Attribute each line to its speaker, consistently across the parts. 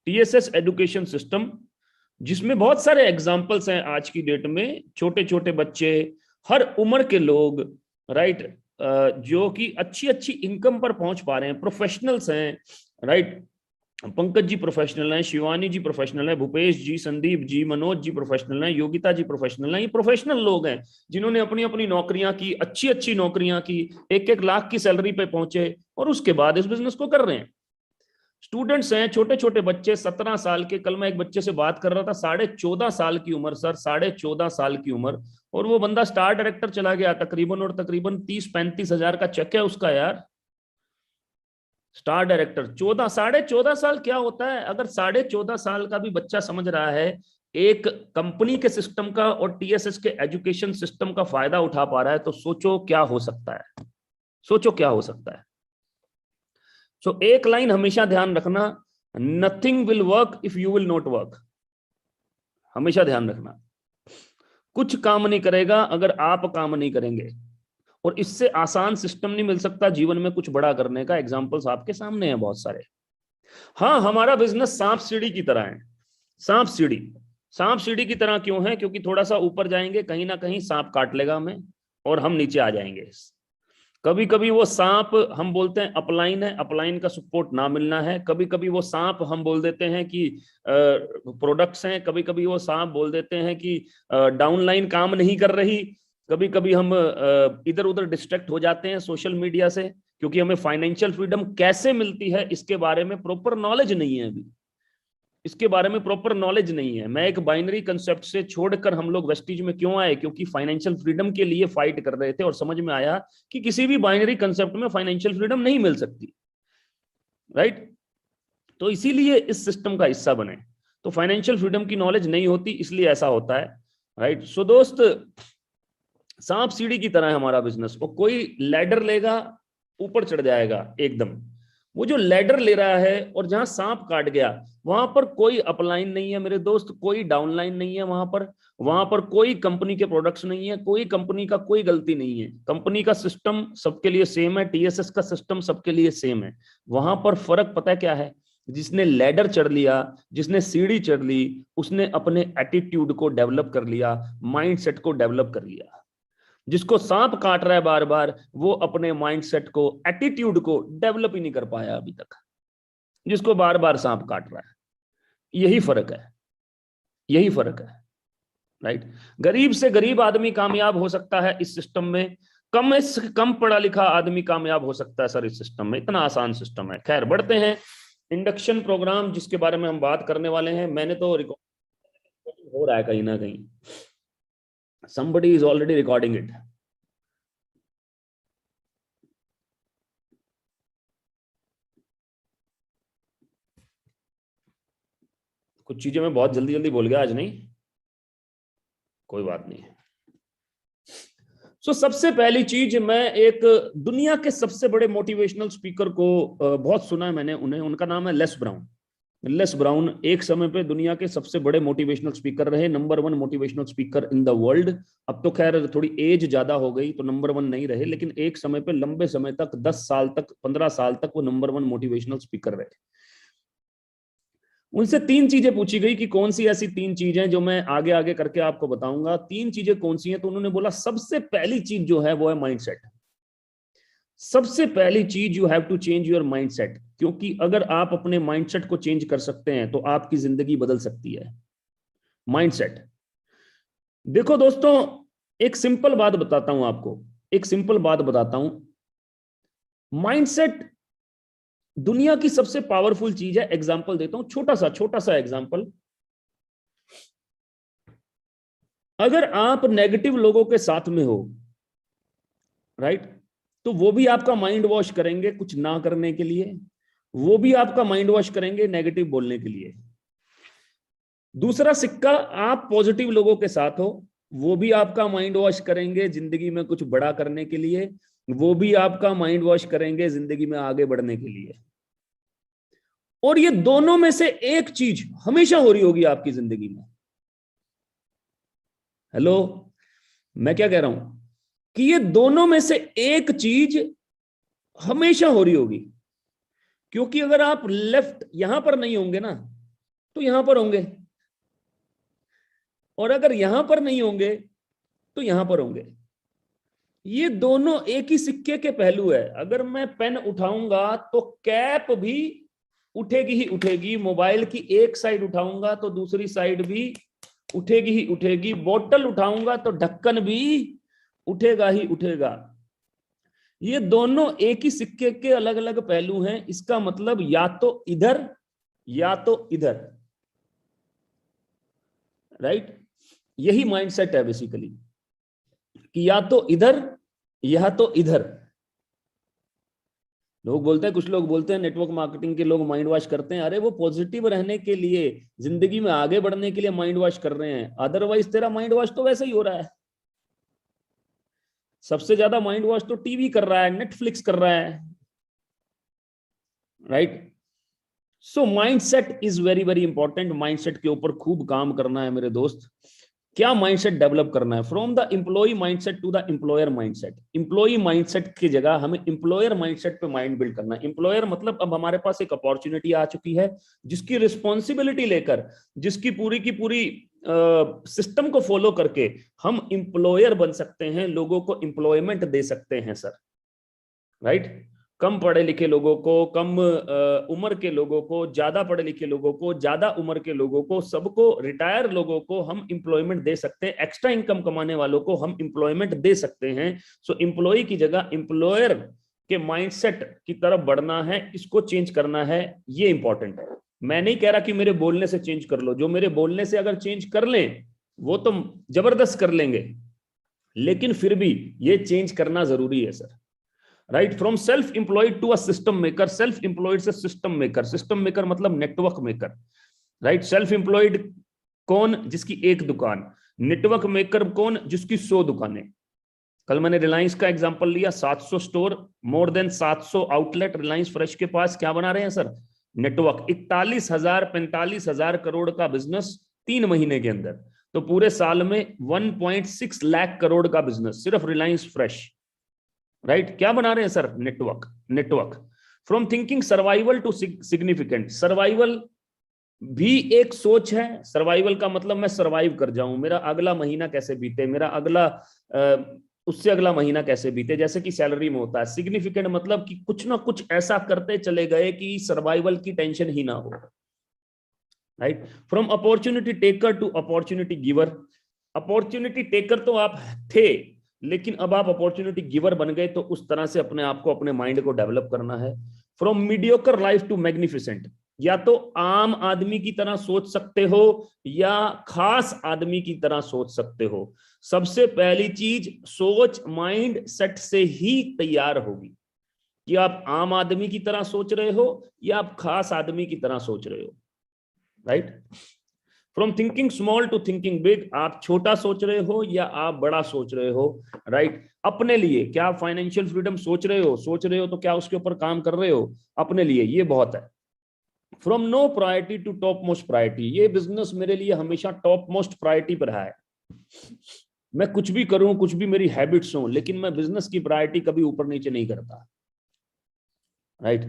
Speaker 1: TSS education system, जिसमें बहुत सारे एग्जाम्पल्स हैं आज की डेट में, छोटे छोटे बच्चे, हर उम्र के लोग, राइट, जो कि अच्छी अच्छी इनकम पर पहुंच पा रहे हैं, प्रोफेशनल्स हैं, राइट। पंकज जी प्रोफेशनल हैं, शिवानी जी प्रोफेशनल हैं, भूपेश जी, संदीप जी, मनोज जी प्रोफेशनल हैं, योगिता जी प्रोफेशनल हैं। ये प्रोफेशनल लोग हैं जिन्होंने अपनी अपनी नौकरियां की, अच्छी अच्छी नौकरियां की, 1-1 लाख की सैलरी पे पहुंचे और उसके बाद इस बिजनेस को कर रहे हैं। स्टूडेंट्स हैं, छोटे छोटे बच्चे, 17 साल के। कल मैं एक बच्चे से बात कर रहा था, 14.5 साल की उम्र सर, 14.5 साल की उम्र, और वो बंदा स्टार डायरेक्टर चला गया तकरीबन, और तकरीबन 30-35 हजार का चेक है उसका यार। स्टार डायरेक्टर 14.5 साल क्या होता है? अगर 14.5 साल का भी बच्चा समझ रहा है एक कंपनी के सिस्टम का और टीएसएस के एजुकेशन सिस्टम का फायदा उठा पा रहा है, तो सोचो क्या हो सकता है, सोचो क्या हो सकता है। सो एक लाइन हमेशा ध्यान रखना, nothing will work if you will not work. हमेशा ध्यान रखना, कुछ काम नहीं करेगा अगर आप काम नहीं करेंगे, और इससे आसान सिस्टम नहीं मिल सकता जीवन में कुछ बड़ा करने का। एग्जांपल्स आपके सामने हैं बहुत सारे। हाँ, हमारा बिजनेस सांप सीढ़ी की तरह है। सांप सीढ़ी, सांप सीढ़ी की तरह क्यों है? क्योंकि थोड़ा सा ऊपर जाएंगे कहीं ना कहीं सांप काट लेगा हमें और हम नीचे आ जाएंगे। कभी कभी वो सांप हम बोलते हैं अपलाइन है, अपलाइन का सपोर्ट ना मिलना है। कभी कभी वो सांप हम बोल देते हैं कि प्रोडक्ट्स हैं। कभी कभी वो सांप बोल देते हैं कि डाउनलाइन काम नहीं कर रही। कभी कभी हम इधर उधर डिस्ट्रैक्ट हो जाते हैं सोशल मीडिया से, क्योंकि हमें फाइनेंशियल फ्रीडम कैसे मिलती है इसके बारे में प्रॉपर नॉलेज नहीं है। अभी इसके बारे में प्रॉपर नॉलेज नहीं है। मैं एक बाइनरी कंसेप्ट से छोड़कर हम लोग वेस्टिज में क्यों आए? क्योंकि फाइनेंशियल फ्रीडम के लिए फाइट कर रहे थे और समझ में आया कि किसी भी बाइनरी कंसेप्ट में फाइनेंशियल फ्रीडम नहीं मिल सकती, राइट। तो इसीलिए इस सिस्टम का हिस्सा बने। तो फाइनेंशियल फ्रीडम की नॉलेज नहीं होती, इसलिए ऐसा होता है, राइट। सो दोस्त, सांप सीढ़ी की तरह है हमारा बिजनेस। और कोई लैडर लेगा, ऊपर चढ़ जाएगा एकदम। वो जो लैडर ले रहा है और जहां सांप काट गया, वहां पर कोई अपलाइन नहीं है मेरे दोस्त, कोई डाउनलाइन नहीं है वहां पर कोई कंपनी के प्रोडक्ट्स नहीं है, कोई कंपनी का कोई गलती नहीं है। कंपनी का सिस्टम सबके लिए सेम है, टीएसएस का सिस्टम सबके लिए सेम है। वहां पर फर्क पता है क्या है? जिसने लैडर चढ़ लिया, जिसने सीढ़ी चढ़ ली, उसने अपने एटीट्यूड को डेवलप कर लिया, माइंडसेट को डेवलप कर लिया। जिसको सांप काट रहा है बार बार, वो अपने माइंडसेट को, एटीट्यूड को डेवलप ही नहीं कर पाया अभी तक, जिसको बार बार सांप काट रहा है। यही फर्क है, यही फर्क है, राइट। गरीब से गरीब आदमी कामयाब हो सकता है इस सिस्टम में, कम से कम पढ़ा लिखा आदमी कामयाब हो सकता है सर इस सिस्टम में। इतना आसान सिस्टम है। खैर, बढ़ते हैं। इंडक्शन प्रोग्राम जिसके बारे में हम बात करने वाले हैं, मैंने तो रिकॉर्ड हो रहा है कहीं ना कहीं, somebody is already recording it। कुछ चीजें मैं बहुत जल्दी जल्दी बोल गया आज, नहीं कोई बात नहीं। सबसे पहली चीज, मैं एक दुनिया के सबसे बड़े मोटिवेशनल स्पीकर को बहुत सुना है मैंने, उनका नाम है लेस ब्राउन। लेस ब्राउन एक समय पे दुनिया के सबसे बड़े मोटिवेशनल स्पीकर रहे, number 1 motivational speaker in the world. अब तो खैर थोड़ी एज ज्यादा हो गई तो नंबर 1 नहीं रहे, लेकिन एक समय पे लंबे समय तक, 10 साल तक, 15 साल तक वो नंबर 1 मोटिवेशनल स्पीकर रहे। उनसे 3 चीजें पूछी गई कि कौन सी ऐसी 3 चीजें जो मैं आगे आगे करके आपको बताऊंगा। 3 चीजें कौन सी हैं? तो उन्होंने बोला सबसे पहली चीज जो है वो है माइंडसेट। सबसे पहली चीज, you have to change your mindset. क्योंकि अगर आप अपने माइंडसेट को चेंज कर सकते हैं तो आपकी जिंदगी बदल सकती है। माइंडसेट। देखो दोस्तों, एक सिंपल बात बताता हूं आपको, एक सिंपल बात बताता हूं। माइंडसेट दुनिया की सबसे पावरफुल चीज है। एग्जांपल देता हूं, छोटा सा एग्जांपल। अगर आप नेगेटिव लोगों के साथ में हो, राइट, तो वो भी आपका माइंड वॉश करेंगे कुछ ना करने के लिए, वो भी आपका माइंड वॉश करेंगे नेगेटिव बोलने के लिए। दूसरा सिक्का, आप पॉजिटिव लोगों के साथ हो, वो भी आपका माइंड वॉश करेंगे जिंदगी में कुछ बड़ा करने के लिए, वो भी आपका माइंड वॉश करेंगे जिंदगी में आगे बढ़ने के लिए। और ये दोनों में से एक चीज हमेशा हो रही होगी आपकी जिंदगी में। हेलो, मैं क्या कह रहा हूं कि ये दोनों में से एक चीज हमेशा हो रही होगी। क्योंकि अगर आप लेफ्ट यहां पर नहीं होंगे ना, तो यहां पर होंगे, और अगर यहां पर नहीं होंगे तो यहां पर होंगे। ये दोनों एक ही सिक्के के पहलू है। अगर मैं पेन उठाऊंगा तो कैप भी उठेगी ही उठेगी, मोबाइल की एक साइड उठाऊंगा तो दूसरी साइड भी उठेगी ही उठेगी, बोतल उठाऊंगा तो ढक्कन भी उठेगा ही उठेगा। ये दोनों एक ही सिक्के के अलग अलग पहलू हैं। इसका मतलब या तो इधर या तो इधर, राइट। यही माइंडसेट है बेसिकली, कि या तो इधर या तो इधर। लोग बोलते हैं, कुछ लोग बोलते हैं नेटवर्क मार्केटिंग के लोग माइंड वॉश करते हैं। अरे वो पॉजिटिव रहने के लिए, जिंदगी में आगे बढ़ने के लिए माइंड वॉश कर रहे हैं, अदरवाइज तेरा माइंड वॉश तो वैसे ही हो रहा है। सबसे ज्यादा माइंड वॉश तो टीवी कर रहा है, नेटफ्लिक्स कर रहा है, right. So mindset is very very important. Mindset के ऊपर खूब काम करना है मेरे दोस्त। क्या माइंडसेट डेवलप करना है? From the employ mindset to the employer mindset. Employ mindset की जगह हमें एम्प्लॉयर माइंडसेट पे माइंड बिल्ड करना है। एम्प्लॉयर मतलब अब हमारे पास एक अपॉर्चुनिटी आ चुकी है, जिसकी रिस्पॉन्सिबिलिटी लेकर, जिसकी पूरी की पूरी सिस्टम को फॉलो करके हम एम्प्लॉयर बन सकते हैं, लोगों को एम्प्लॉयमेंट दे सकते हैं सर, राइट। कम पढ़े लिखे लोगों को, कम उम्र के लोगों को, ज्यादा पढ़े लिखे लोगों को, ज्यादा उम्र के लोगों को, सबको, रिटायर लोगों को हम एम्प्लॉयमेंट दे सकते हैं। एक्स्ट्रा इनकम कमाने वालों को हम एम्प्लॉयमेंट दे सकते हैं। सो एम्प्लॉय की जगह एम्प्लॉयर के माइंडसेट की तरफ बढ़ना है, इसको चेंज करना है, ये इंपॉर्टेंट है। मैं नहीं कह रहा कि मेरे बोलने से चेंज कर लो, जो मेरे बोलने से अगर चेंज कर लें वो तो जबरदस्त कर लेंगे, लेकिन फिर भी ये चेंज करना जरूरी है sir, right. From self employed to a system maker. Self employed से सिस्टम मेकर। सिस्टम मेकर मतलब network maker, right. Self employed कौन? जिसकी एक दुकान। नेटवर्क मेकर कौन? जिसकी 100 दुकानें। कल मैंने रिलायंस का एग्जांपल लिया, 700 store, more than 700 outlet Reliance fresh के पास क्या बना रहे हैं सर? नेटवर्क। 41,000 करोड़ का बिजनेस 3 महीने के अंदर, तो पूरे साल में 1.6 लाख करोड़ का बिजनेस सिर्फ रिलायंस फ्रेश, राइट। क्या बना रहे हैं sir? Network. Network. From thinking survival to significant. Survival भी एक सोच है। सर्वाइवल का मतलब मैं सर्वाइव कर जाऊं, मेरा अगला महीना कैसे बीते, मेरा अगला उससे अगला महीना कैसे बीते, जैसे कि सैलरी में होता है। सिग्निफिकेंट मतलब कि कुछ ना कुछ ऐसा करते चले गए कि सर्वाइवल की टेंशन ही ना हो, right. From opportunity taker to opportunity giver. Opportunity taker तो आप थे, लेकिन अब आप अपॉर्चुनिटी गिवर बन गए, तो उस तरह से अपने आप को, अपने माइंड को डेवलप करना है। From mediocre life to magnificent. या तो आम आदमी की तरह सोच सकते हो या खास आदमी की तरह सोच सकते हो। सबसे पहली चीज, सोच माइंड सेट से ही तैयार होगी कि आप आम आदमी की तरह सोच रहे हो या आप खास आदमी की तरह सोच रहे हो, right. From thinking small to thinking big. आप छोटा सोच रहे हो या आप बड़ा सोच रहे हो, राइट। अपने लिए क्या फाइनेंशियल फ्रीडम सोच रहे हो? सोच रहे हो तो क्या उसके ऊपर काम कर रहे हो? अपने लिए, ये बहुत है। From no priority to top most priority. ये बिजनेस मेरे लिए हमेशा टॉप मोस्ट प्रायोरिटी पर है। मैं कुछ भी करूं, कुछ भी मेरी हैबिट्स हो, लेकिन मैं बिजनेस की प्रायोरिटी कभी ऊपर नीचे नहीं करता, राइट।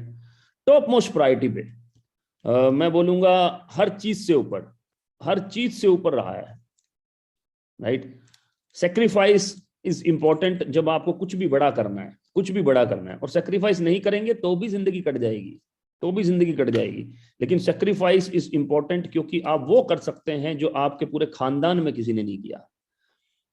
Speaker 1: टॉप मोस्ट प्रायोरिटी पे मैं बोलूंगा हर चीज से ऊपर, हर चीज से ऊपर रहा है, राइट। Sacrifice is important. जब आपको कुछ भी बड़ा करना है, कुछ भी बड़ा करना है, और सेक्रीफाइस नहीं करेंगे तो भी जिंदगी कट जाएगी, तो भी जिंदगी कट जाएगी। लेकिन सेक्रीफाइस इज इंपॉर्टेंट, क्योंकि आप वो कर सकते हैं जो आपके पूरे खानदान में किसी ने नहीं किया,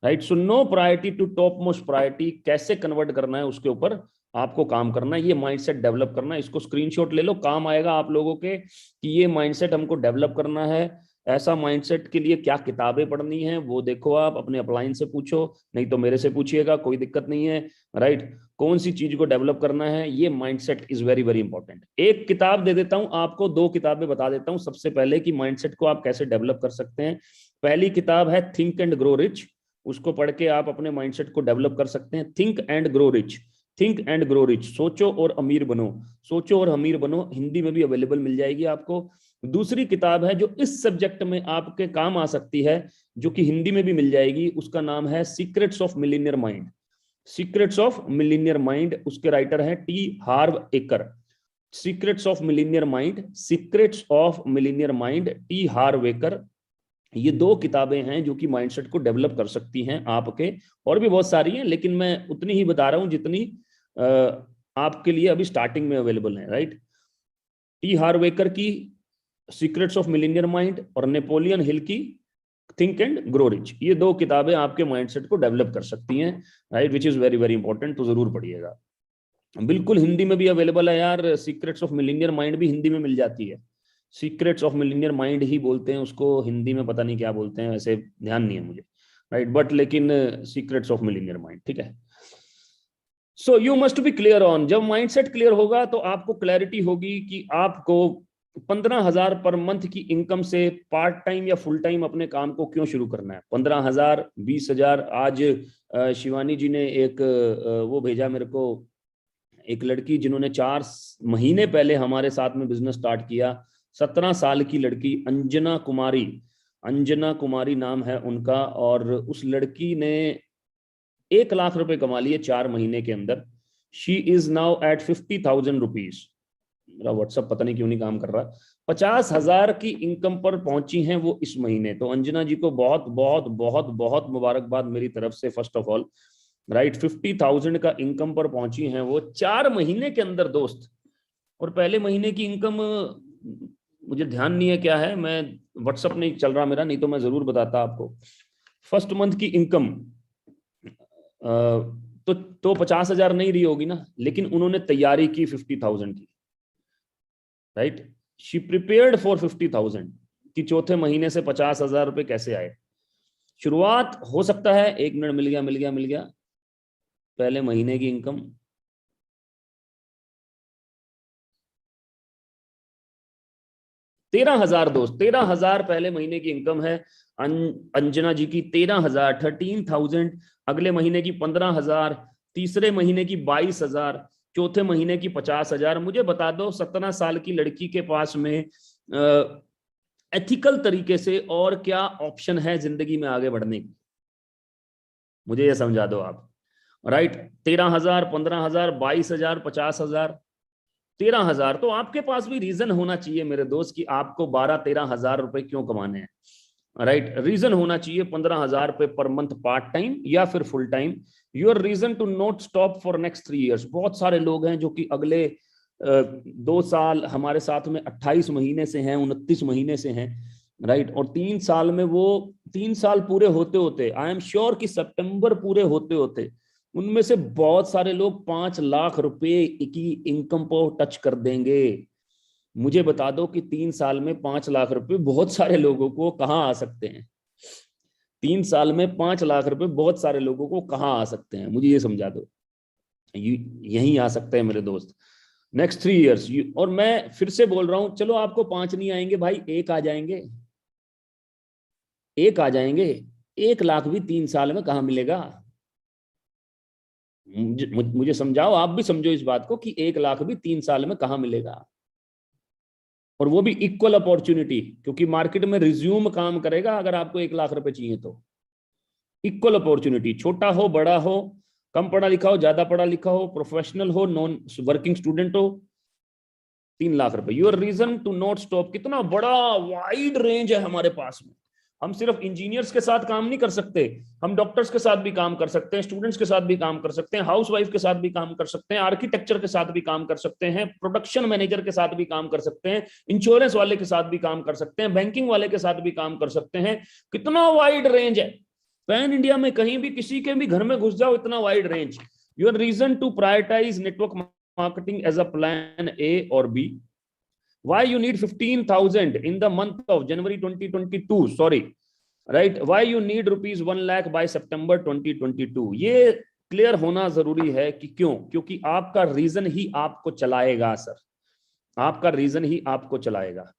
Speaker 1: right. So no priority to top most priority. कैसे कन्वर्ट करना है उसके ऊपर आपको काम करना है, ये माइंडसेट डेवलप करना है। इसको स्क्रीनशॉट ले लो, काम आएगा आप लोगों के, कि ये माइंडसेट हमको डेवलप करना है। ऐसा माइंडसेट के लिए क्या किताबें पढ़नी है वो देखो, आप अपने अपलाइन से पूछो, नहीं तो मेरे से पूछिएगा, कोई दिक्कत नहीं है, राइट। कौन सी चीज को डेवलप करना है, ये mindset is very very important. एक किताब दे देता हूं आपको, 2 किताबें बता देता हूं सबसे पहले कि माइंडसेट को आप कैसे डेवलप कर सकते हैं। पहली किताब है थिंक एंड ग्रो रिच। उसको पढ़ के आप अपने माइंडसेट को डेवलप कर सकते हैं। Think and grow rich. Think and grow rich, सोचो और अमीर बनो। सोचो और अमीर बनो, हिंदी में भी अवेलेबल मिल जाएगी आपको। दूसरी किताब है जो इस सब्जेक्ट में आपके काम आ सकती है, जो कि हिंदी में भी मिल जाएगी, उसका नाम है secrets of millionaire mind. Secrets of millionaire mind, उसके राइटर हैं T Harv Eker. Secrets of millionaire mind, secrets of millionaire mind, T Harv Eker. ये दो किताबें हैं जो कि माइंडसेट को डेवलप कर सकती हैं आपके। और भी बहुत सारी हैं, लेकिन मैं उतनी ही बता रहा हूं जितनी आपके लिए अभी स्टार्टिंग में अवेलेबल है, राइट। टी हार्वेकर की सीक्रेट्स ऑफ मिलीनियर माइंड और नेपोलियन हिल की थिंक एंड ग्रो रिच, ये दो किताबें आपके माइंडसेट को डेवलप कर सकती हैं, right, which is very very important, तो जरूर पढ़िएगा। बिल्कुल हिंदी में भी अवेलेबल है यार, सीक्रेट्स ऑफ मिलीनियर माइंड भी हिंदी में मिल जाती है। सीक्रेट्स ऑफ मिलीनियर माइंड ही बोलते हैं उसको, हिंदी में पता नहीं क्या बोलते हैं, वैसे ध्यान नहीं है मुझे, राइट, बट लेकिन सीक्रेट्स ऑफ मिलीनियर माइंड, ठीक है। So you must be clear on, जब माइंडसेट क्लियर होगा तो आपको क्लैरिटी होगी कि आपको 15,000 पर मंथ की इनकम से पार्ट टाइम या फुल टाइम अपने काम को क्यों शुरू करना है। 15,000, 20,000। आज शिवानी जी ने एक वो भेजा मेरे को, एक लड़की जिन्होंने 4 महीने पहले हमारे साथ में बिजनेस स्टार्ट किया, 17 साल की लड़की, अंजना कुमारी, अंजना कुमारी नाम है उनका, और उस लड़की ने 1 लाख रुपए कमा लिए 4 महीने के अंदर। She is now at 50,000 rupees. मेरा व्हाट्सअप पता नहीं क्यों नहीं काम कर रहा। 50,000 की इनकम पर पहुंची हैं वो इस महीने। तो अंजना जी को बहुत बहुत बहुत बहुत मुबारकबाद मेरी तरफ से, फर्स्ट ऑफ ऑल, राइट। 50,000 का इनकम पर पहुंची हैं वो 4 महीने के अंदर दोस्त। और पहले महीने की इनकम मुझे ध्यान नहीं है क्या है, मैं व्हाट्सअप नहीं चल रहा मेरा, नहीं तो मैं जरूर बताता आपको। फर्स्ट मंथ की इनकम तो 50,000 नहीं रही होगी ना, लेकिन उन्होंने तैयारी की 50,000 की, राइट। शी प्रिपेयर्ड फॉर 50,000 कि चौथे महीने से 50,000 रुपए कैसे आए। शुरुआत हो सकता है, 1 मिनट, मिल गया पहले महीने की इनकम। $13,000 दोस्त, 13,000 पहले महीने की इनकम है अंजना जी की। 13,000, 13,000। अगले महीने की 15,000, तीसरे महीने की 22,000, चौथे महीने की 50,000। मुझे बता दो 17 साल की लड़की के पास में एथिकल तरीके से और क्या ऑप्शन है जिंदगी में आगे बढ़ने की, मुझे ये समझा दो आप, राइट। 13,000, 15,000, 22,000, 50,000, 13,000। तो आपके पास भी रीजन होना चाहिए मेरे दोस्त कि आपको 12-13,000 रुपए क्यों कमाने हैं, राइट। रीजन होना चाहिए 15,000 रुपए पर मंथ पार्ट टाइम या फिर full time. Your reason to not stop for next 3 years। बहुत सारे लोग हैं जो कि अगले 2 साल हमारे साथ में 28 महीने से हैं, 29 महीने से हैं, राइट। और 3 साल में वो 3 साल पूरे होते होते, आई एम श्योर कि सितंबर पूरे होते होते उनमें से बहुत सारे लोग 5 लाख रुपए की इनकम को टच कर देंगे। मुझे बता दो कि 3 साल में 5 लाख रुपए बहुत सारे लोगों को कहां आ सकते हैं। 3 साल में 5 लाख रुपए बहुत सारे लोगों को कहां आ सकते हैं, मुझे ये समझा दो। यहीं आ सकते हैं मेरे दोस्त, नेक्स्ट 3 years। और मैं फिर से बोल रहा हूं, चलो आपको 5 नहीं आएंगे भाई, 1 आ जाएंगे, 1 आ जाएंगे। 1 लाख भी 3 साल में कहां मिलेगा, मुझे समझाओ, आप भी समझो इस बात को कि 1 लाख भी 3 साल में कहां मिलेगा। और वो भी इक्वल अपॉर्चुनिटी, क्योंकि मार्केट में रिज्यूम काम करेगा अगर आपको 1 लाख रुपए चाहिए तो। इक्वल अपॉर्चुनिटी, छोटा हो बड़ा हो, कम पढ़ा लिखा हो ज्यादा पढ़ा लिखा हो, प्रोफेशनल हो नॉन वर्किंग स्टूडेंट हो, 3 लाख रुपए। Your reason to not stop. कितना बड़ा वाइड रेंज है हमारे पास में। हम सिर्फ इंजीनियर्स के साथ काम नहीं कर सकते, हम डॉक्टर्स के साथ भी काम कर सकते हैं, स्टूडेंट्स के साथ भी काम कर सकते हैं, हाउसवाइफ के साथ भी काम कर सकते हैं, आर्किटेक्चर के साथ भी काम कर सकते हैं, प्रोडक्शन मैनेजर के साथ भी काम कर सकते हैं, इंश्योरेंस वाले के साथ भी काम कर सकते हैं, बैंकिंग वाले के साथ भी काम कर सकते हैं। कितना वाइड रेंज है। पैन इंडिया में कहीं भी किसी के भी घर में घुस जाओ, इतना wide range. Your reason to prioritize network marketing as a plan A और B. Why you need 15,000 in the month of January 2022? Sorry, right? Why you need rupees 1 lakh by September 2022? ये क्लियर होना जरूरी है कि क्यों, क्योंकि आपका reason ही आपको चलाएगा सर, आपका रीजन ही आपको चलाएगा।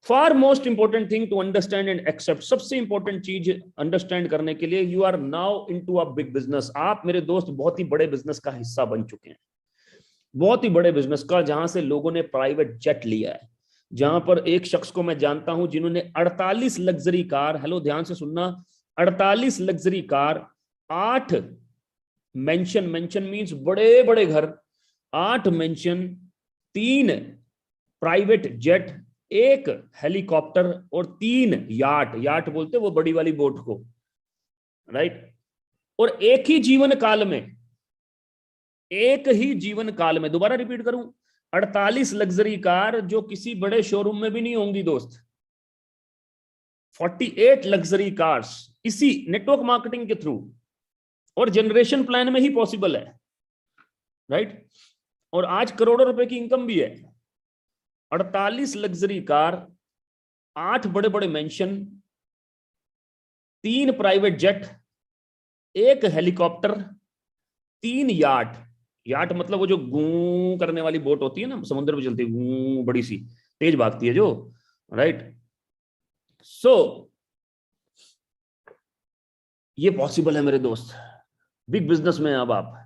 Speaker 1: Far most important thing to understand and accept, सबसे इंपॉर्टेंट चीज अंडरस्टैंड करने के लिए, you are now into a big business. आप मेरे दोस्त बहुत ही बड़े बिजनेस का हिस्सा बन चुके हैं, बहुत ही बड़े बिजनेस का, जहां से लोगों ने प्राइवेट जेट लिया है, जहां पर एक शख्स को मैं जानता हूं जिन्होंने 48 लग्जरी कार, हेलो ध्यान से सुनना, 48 luxury car, 8 mention, mention means बड़े बड़े घर, 8 मेंशन, 3 प्राइवेट जेट, 1 हेलीकॉप्टर और 3 याट, याट बोलते वो बड़ी वाली बोट को, राइट। और एक ही जीवन काल में, एक ही जीवन काल में, दोबारा रिपीट करूं, 48 लग्जरी कार जो किसी बड़े शोरूम में भी नहीं होंगी दोस्त, 48 लग्जरी कार्स इसी नेटवर्क मार्केटिंग के थ्रू और जनरेशन प्लान में ही पॉसिबल है, राइट। और आज करोड़ों रुपए की इनकम भी है। 48 लग्जरी कार, 8 बड़े बड़े mansion, 3 private jet, 1 helicopter, 3 yacht, yacht मतलब वो जो गूं करने वाली बोट होती है ना, समुद्र में चलती है, गूं, बड़ी सी तेज भागती है जो, राइट। सो ये पॉसिबल है मेरे दोस्त, बिग बिजनेस में अब आप,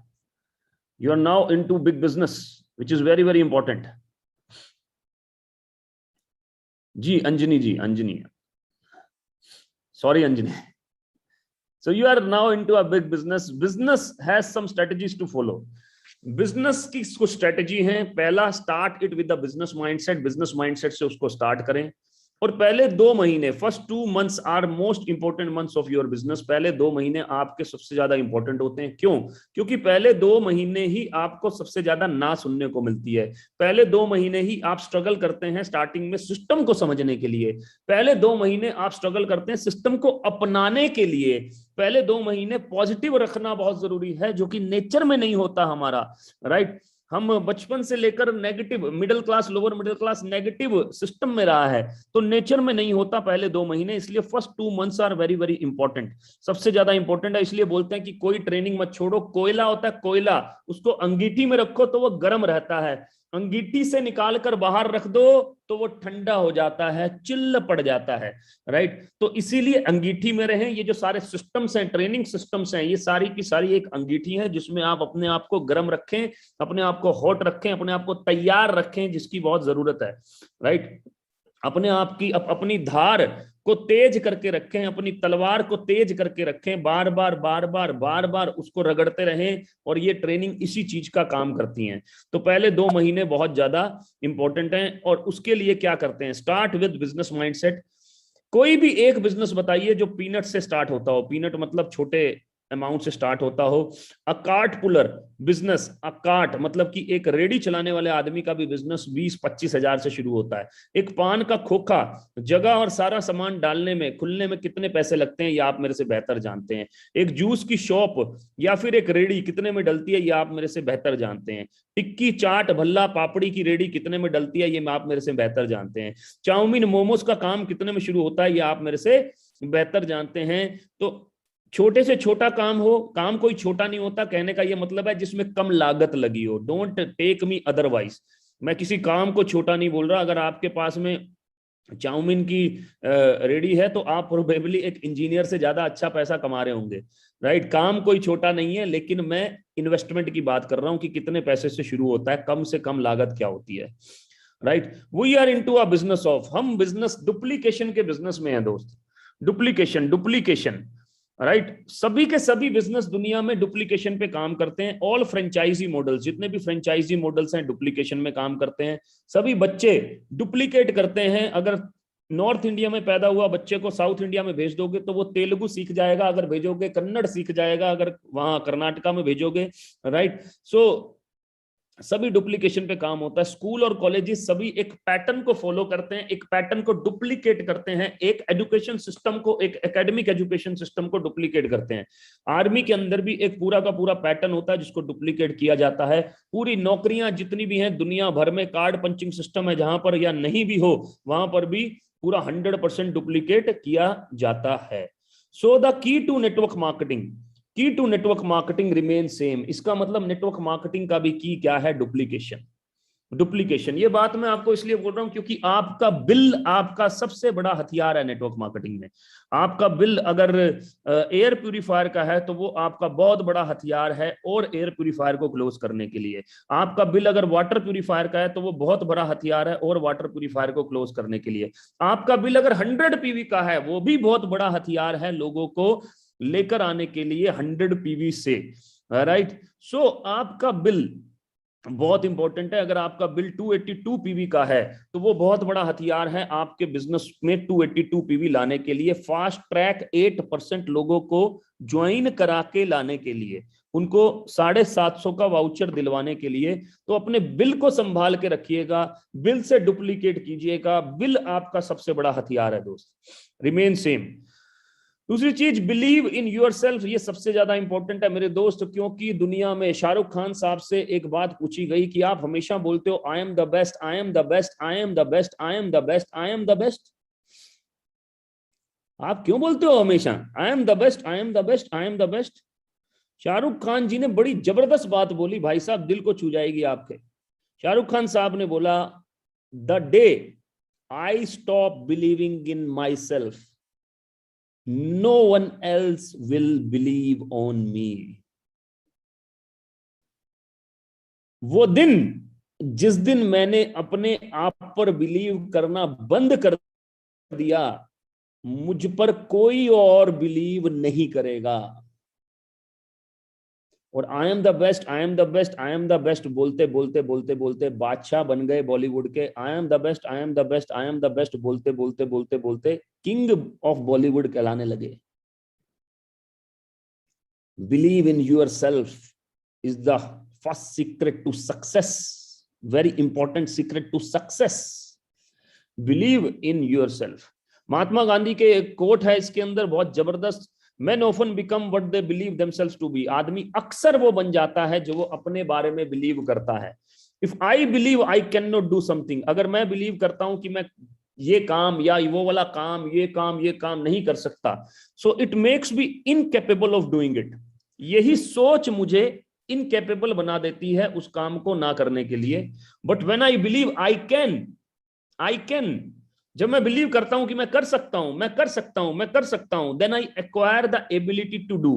Speaker 1: you are now into big business which is very very important. Ji Anjani ji, Anjani, sorry Anjani. So you are now into a big business. Business has some strategies to follow. Business की कुछ strategy है। पहला, start it with the business mindset, business mindset से उसको start करें। और पहले 2 महीने, first 2 months are most important months of your business. पहले 2 महीने आपके सबसे ज्यादा इंपॉर्टेंट होते हैं। क्यों? क्योंकि पहले 2 महीने ही आपको सबसे ज्यादा ना सुनने को मिलती है। पहले 2 महीने ही आप स्ट्रगल करते हैं स्टार्टिंग में सिस्टम को समझने के लिए। पहले 2 महीने आप स्ट्रगल करते हैं सिस्टम को अपनाने के लिए। पहले 2 महीने पॉजिटिव रखना बहुत जरूरी है, जो कि नेचर में नहीं होता हमारा, राइट। हम बचपन से लेकर negative, middle class, lower middle class negative system में रहा है, तो नेचर में नहीं होता पहले 2 महीने। इसलिए first 2 months are very very important, सबसे ज्यादा इंपॉर्टेंट है। इसलिए बोलते हैं कि कोई ट्रेनिंग मत छोड़ो। कोयला होता है कोयला, उसको अंगीठी में रखो तो वो गर्म रहता है, अंगीठी से निकाल कर बाहर रख दो तो वो ठंडा हो जाता है, चिल्ल पड़ जाता है, राइट। तो इसीलिए अंगीठी में रहें। ये जो सारे सिस्टम्स हैं, ट्रेनिंग सिस्टम्स हैं, ये सारी की सारी एक अंगीठी है जिसमें आप अपने आप को गर्म रखें, अपने आप को हॉट रखें, अपने आप को तैयार रखें, जिसकी बहुत जरूरत है, राइट। अपने आप की अपनी धार को तेज करके रखें, अपनी तलवार को तेज करके रखें, बार बार बार बार बार बार उसको रगड़ते रहें। और ये ट्रेनिंग इसी चीज का काम करती हैं। तो पहले 2 महीने बहुत ज्यादा इंपॉर्टेंट हैं। और उसके लिए क्या करते हैं? Start with business mindset. कोई भी एक बिजनेस बताइए जो पीनट से स्टार्ट होता हो। पीनट मतलब छोटे अमाउंट से स्टार्ट होता हो। A cart puller business, a cart मतलब कि एक रेडी चलाने वाले आदमी का भी बिजनेस 20-25 हजार से शुरू होता है। एक पान का खोखा, जगह और सारा सामान डालने में, खुलने में कितने पैसे लगते हैं ये आप मेरे से बेहतर जानते हैं। एक जूस की शॉप या फिर एक रेडी कितने में डलती है ये आप मेरे से बेहतर जानते हैं। टिक्की, चाट, भल्ला, पापड़ी की रेडी कितने में डलती है ये आप मेरे से बेहतर जानते हैं। चाउमीन, मोमोज का काम कितने में शुरू होता है ये आप मेरे से बेहतर जानते हैं। तो छोटे से छोटा काम हो, काम कोई छोटा नहीं होता, कहने का ये मतलब है जिसमें कम लागत लगी हो। डोंट टेक मी अदरवाइज, मैं किसी काम को छोटा नहीं बोल रहा। अगर आपके पास में चाउमीन की रेडी है तो आप प्रोबेबली एक इंजीनियर से ज्यादा अच्छा पैसा कमा रहे होंगे, राइट। काम कोई छोटा नहीं है, लेकिन मैं इन्वेस्टमेंट की बात कर रहा हूं कि कितने पैसे से शुरू होता है, कम से कम लागत क्या होती है, right. We are into a business of, हम बिजनेस डुप्लीकेशन के बिजनेस में है दोस्त। Duplication, duplication, right. सभी के सभी बिजनेस दुनिया में डुप्लीकेशन पे काम करते हैं। ऑल फ्रेंचाइजी मॉडल्स, जितने भी फ्रेंचाइजी मॉडल्स हैं डुप्लीकेशन में काम करते हैं। सभी बच्चे डुप्लीकेट करते हैं। अगर नॉर्थ इंडिया में पैदा हुआ बच्चे को साउथ इंडिया में भेज दोगे तो वो तेलुगु सीख जाएगा, अगर भेजोगे कन्नड़ सीख जाएगा, अगर वहां कर्नाटका में भेजोगे, राइट। सो सभी डुप्लीकेशन पे काम होता है। स्कूल और कॉलेजेस सभी एक पैटर्न को फॉलो करते हैं, एक पैटर्न को डुप्लीकेट करते हैं, एक एजुकेशन सिस्टम को, एक एकेडमिक एजुकेशन सिस्टम को डुप्लीकेट करते हैं। आर्मी के अंदर भी एक पूरा का पूरा पैटर्न होता है जिसको डुप्लीकेट किया जाता है। पूरी नौकरियां जितनी भी हैं दुनिया भर में, कार्ड पंचिंग सिस्टम है जहां पर, या नहीं भी हो वहां पर भी पूरा 100% डुप्लीकेट किया जाता है। So the key to network marketing, key to network marketing remain same. इसका मतलब नेटवर्क मार्केटिंग का भी की क्या है? डुप्लीकेशन। डुप्लीकेशन, ये बात मैं आपको इसलिए बोल रहा हूं क्योंकि आपका बिल आपका सबसे बड़ा हथियार है नेटवर्क मार्केटिंग में। आपका बिल अगर एयर प्यूरिफायर का है तो वो आपका बहुत बड़ा हथियार है और एयर प्यूरिफायर को क्लोज करने के लिए। आपका बिल अगर वाटर प्यूरिफायर का है तो वो बहुत बड़ा हथियार है और वाटर प्यूरिफायर को क्लोज करने के लिए। आपका बिल अगर 100 पीवी का है वो भी बहुत बड़ा हथियार है लोगों को लेकर आने के लिए 100 पीवी से, राइट। सो आपका बिल बहुत इंपॉर्टेंट है। अगर आपका बिल 282 पीवी का है तो वो बहुत बड़ा हथियार है आपके बिजनेस में 282 पीवी लाने के लिए, फास्ट ट्रैक 8% लोगों को ज्वाइन करा के लाने के लिए, उनको 750 का वाउचर दिलवाने के लिए। तो अपने बिल को संभाल के रखिएगा, बिल से डुप्लीकेट कीजिएगा। बिल आपका सबसे बड़ा हथियार है दोस्त, रिमेन सेम। दूसरी चीज, बिलीव इन योर सेल्फ, ये सबसे ज्यादा इंपॉर्टेंट है मेरे दोस्त, क्योंकि दुनिया में शाहरुख खान साहब से एक बात पूछी गई कि आप हमेशा बोलते हो I am the best, I am the best, I am the best, I am the best, I am the best, आप क्यों बोलते हो हमेशा I am the best, I am the best, I am the best? Shahrukh Khan ji ने बड़ी जबरदस्त बात बोली भाई साहब, दिल को छू जाएगी आपके। शाहरुख खान साहब ने बोला, the day I stop believing in my self, no one else will believe on me। वो दिन, जिस दिन मैंने अपने आप पर बिलीव करना बंद कर दिया, मुझ पर कोई और बिलीव नहीं करेगा। और आई am the best, I am the best, I am the best बोलते बोलते बोलते बोलते बादशाह बन गए बॉलीवुड के। आई am the best, I am the best, I am the best बोलते बोलते बोलते बोलते किंग ऑफ बॉलीवुड कहलाने लगे। Believe in yourself is the first secret to success, very important secret to success। Believe in yourself। Mahatma Gandhi के एक कोट है इसके अंदर बहुत जबरदस्त, men often become what they believe themselves to be। आदमी अक्सर वो बन जाता है जो वो अपने बारे में बिलीव करता है। If I believe I cannot do something, अगर मैं बिलीव करता हूं कि मैं ये काम या वो वाला काम, ये काम नहीं कर सकता, so it makes me incapable of doing it। यही सोच मुझे इनकेपेबल बना देती है उस काम को ना करने के लिए। But when I believe I can, जब मैं बिलीव करता हूं कि मैं कर सकता हूं, मैं कर सकता हूं, मैं कर सकता हूं, then I acquire the ability to do.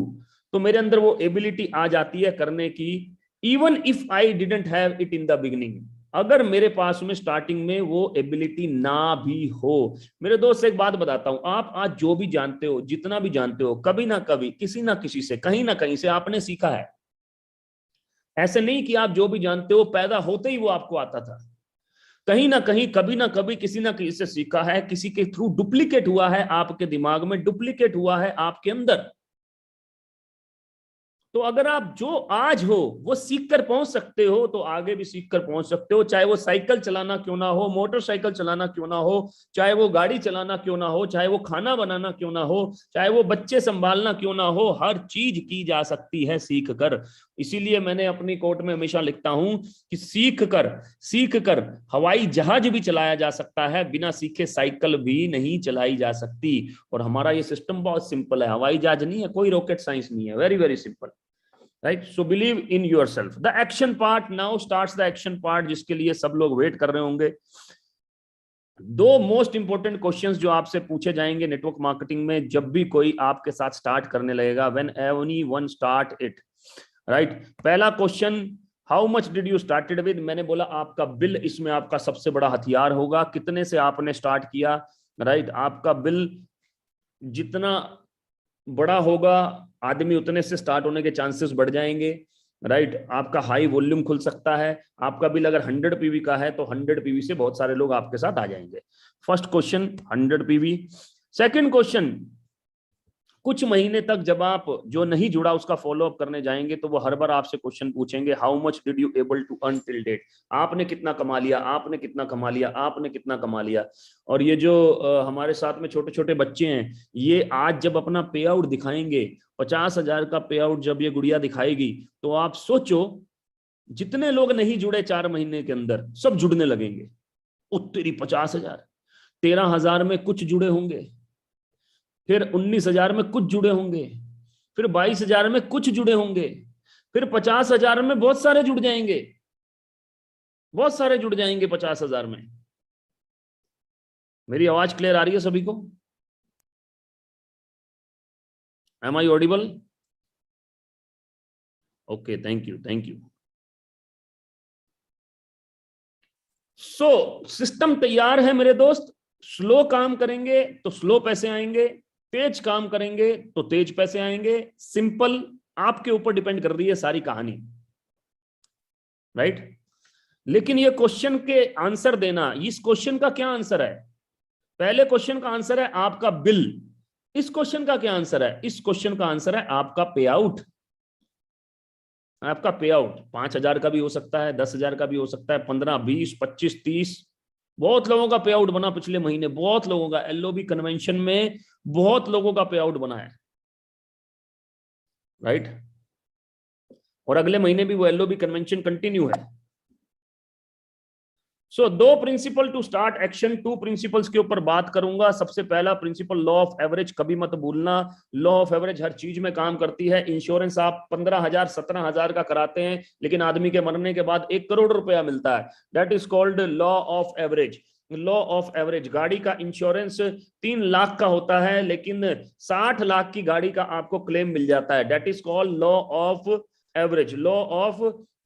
Speaker 1: तो मेरे अंदर वो एबिलिटी आ जाती है करने की, even if I didn't have it in the beginning. अगर मेरे पास में स्टार्टिंग में वो एबिलिटी ना भी हो। मेरे दोस्त एक बात बताता हूं, आप आज जो भी जानते हो, जितना भी जानते हो, कभी ना कभी किसी ना किसी से, कहीं ना कहीं से आपने सीखा है। ऐसे नहीं कि आप जो भी जानते हो पैदा होते ही वो आपको आता था, कहीं ना कहीं, कभी ना कभी, किसी ना किसी से सीखा है, किसी के थ्रू डुप्लीकेट हुआ है, आपके दिमाग में डुप्लीकेट हुआ है, आपके अंदर। तो अगर आप जो आज हो वो सीख कर पहुंच सकते हो, तो आगे भी सीख कर पहुंच सकते हो। चाहे वो साइकिल चलाना क्यों ना हो, मोटरसाइकिल चलाना क्यों ना हो, चाहे वो गाड़ी चलाना क्यों ना हो, चाहे वो खाना बनाना क्यों ना हो, चाहे वो बच्चे संभालना क्यों ना हो, हर चीज की जा सकती है सीख कर। इसीलिए मैंने अपनी कोट में हमेशा लिखता हूं कि सीख कर हवाई जहाज भी चलाया जा सकता है, बिना सीखे साइकिल भी नहीं चलाई जा सकती। और हमारा ये सिस्टम बहुत सिंपल है, हवाई जहाज नहीं है, कोई रॉकेट साइंस नहीं है, very very simple. Right, so believe in yourself. The action part, now starts the action part, जिसके लिए सब लोग वेट कर रहे होंगे। दो मोस्ट इंपोर्टेंट क्वेश्चंस जो आपसे पूछे जाएंगे नेटवर्क मार्केटिंग में, जब भी कोई आपके साथ स्टार्ट करने लगेगा, when any one start it. Right, पहला question, how much did you started with? मैंने बोला आपका बिल इसमें आपका सबसे बड़ा हथियार होगा, कितने से आपने स्टार्ट किया। राइट, आपका बिल जितना बड़ा होगा, आदमी उतने से स्टार्ट होने के चांसेस बढ़ जाएंगे। राइट, आपका हाई वॉल्यूम खुल सकता है। आपका बिल अगर 100 पीवी का है तो 100 पीवी से बहुत सारे लोग आपके साथ आ जाएंगे। First question 100 PV. Second question, कुछ महीने तक जब आप जो नहीं जुड़ा उसका फॉलो अप करने जाएंगे तो वो हर बार आपसे क्वेश्चन पूछेंगे, how much did you able to earn till date? आपने कितना कमा लिया, आपने कितना कमा लिया, आपने कितना कमा लिया? और ये जो हमारे साथ में छोटे छोटे बच्चे हैं, ये आज जब अपना पे आउट दिखाएंगे, 50,000 का पे आउट जब ये गुड़िया दिखाएगी, तो आप सोचो जितने लोग नहीं जुड़े 4 महीने के अंदर, सब जुड़ने लगेंगे। उत्तरी 50,000, 13,000 में कुछ जुड़े होंगे, फिर 19,000 में कुछ जुड़े होंगे, फिर 22,000 में कुछ जुड़े होंगे, फिर 50,000 में बहुत सारे जुड़ जाएंगे, बहुत सारे जुड़ जाएंगे 50,000 में। मेरी आवाज क्लियर आ रही है सभी को? Am I audible? Okay, thank you, thank you. So system तैयार है मेरे दोस्त। स्लो काम करेंगे तो स्लो पैसे आएंगे, तेज काम करेंगे तो तेज पैसे आएंगे। सिंपल, आपके ऊपर डिपेंड कर रही है सारी कहानी। राइट। लेकिन ये क्वेश्चन के आंसर देना, इस क्वेश्चन का क्या आंसर है? पहले क्वेश्चन का आंसर है आपका बिल, इस क्वेश्चन का क्या आंसर है? इस क्वेश्चन का आंसर है आपका पे आउट। आपका पे आउट 5,000 का भी हो सकता है, 10,000 का भी हो सकता है, 15, 20, 25, 30। बहुत लोगों का पे आउट बना पिछले महीने, बहुत लोगों का एलओबी कन्वेंशन में बहुत लोगों का पे आउट बना है, राइट। और अगले महीने भी वो एलओबी कन्वेंशन कंटिन्यू है। सो दो principle to start action, 2 principles के ऊपर बात करूंगा। सबसे पहला प्रिंसिपल लॉ ऑफ एवरेज, कभी मत भूलना। लॉ ऑफ एवरेज हर चीज में काम करती है। इंश्योरेंस आप 15,000 17,000 का कराते हैं, लेकिन आदमी के मरने के बाद 1 करोड़ रुपया मिलता है। That is called law of average. Law of average, गाड़ी का इंश्योरेंस 3 लाख का होता है, लेकिन 60 लाख की गाड़ी का आपको क्लेम मिल जाता है। That is called law of average. Law of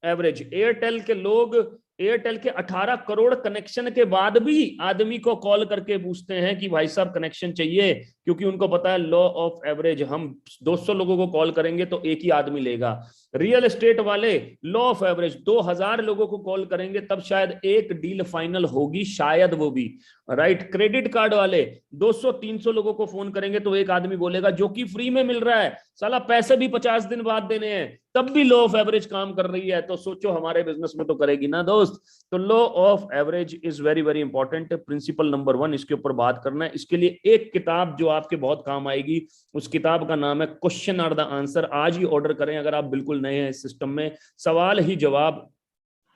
Speaker 1: average. Airtel के 18 करोड़ कनेक्शन के बाद भी आदमी को कॉल करके पूछते हैं कि भाई साहब कनेक्शन चाहिए, क्योंकि उनको पता है लॉ ऑफ एवरेज, हम 200 लोगों को कॉल करेंगे तो एक ही आदमी लेगा। रियल एस्टेट वाले लॉ ऑफ एवरेज, 2000 लोगों को कॉल करेंगे तब शायद एक डील फाइनल होगी, शायद वो भी, राइट। क्रेडिट कार्ड वाले 200-300 लोगों को फोन करेंगे तो एक आदमी बोलेगा जो कि फ्री में मिल रहा है, साला पैसे भी 50 दिन बाद देने हैं, तब भी लॉ ऑफ एवरेज काम कर रही है। तो सोचो हमारे बिजनेस में तो करेगी ना दोस्त। तो law of average is very very important. Principle number 1 इसके ऊपर बात करना है। इसके लिए एक किताब जो आपके बहुत काम आएगी, उस किताब का नाम है क्वेश्चन आर द आंसर। आज ही ऑर्डर करें अगर आप बिल्कुल नए हैं इस सिस्टम में। सवाल ही जवाब,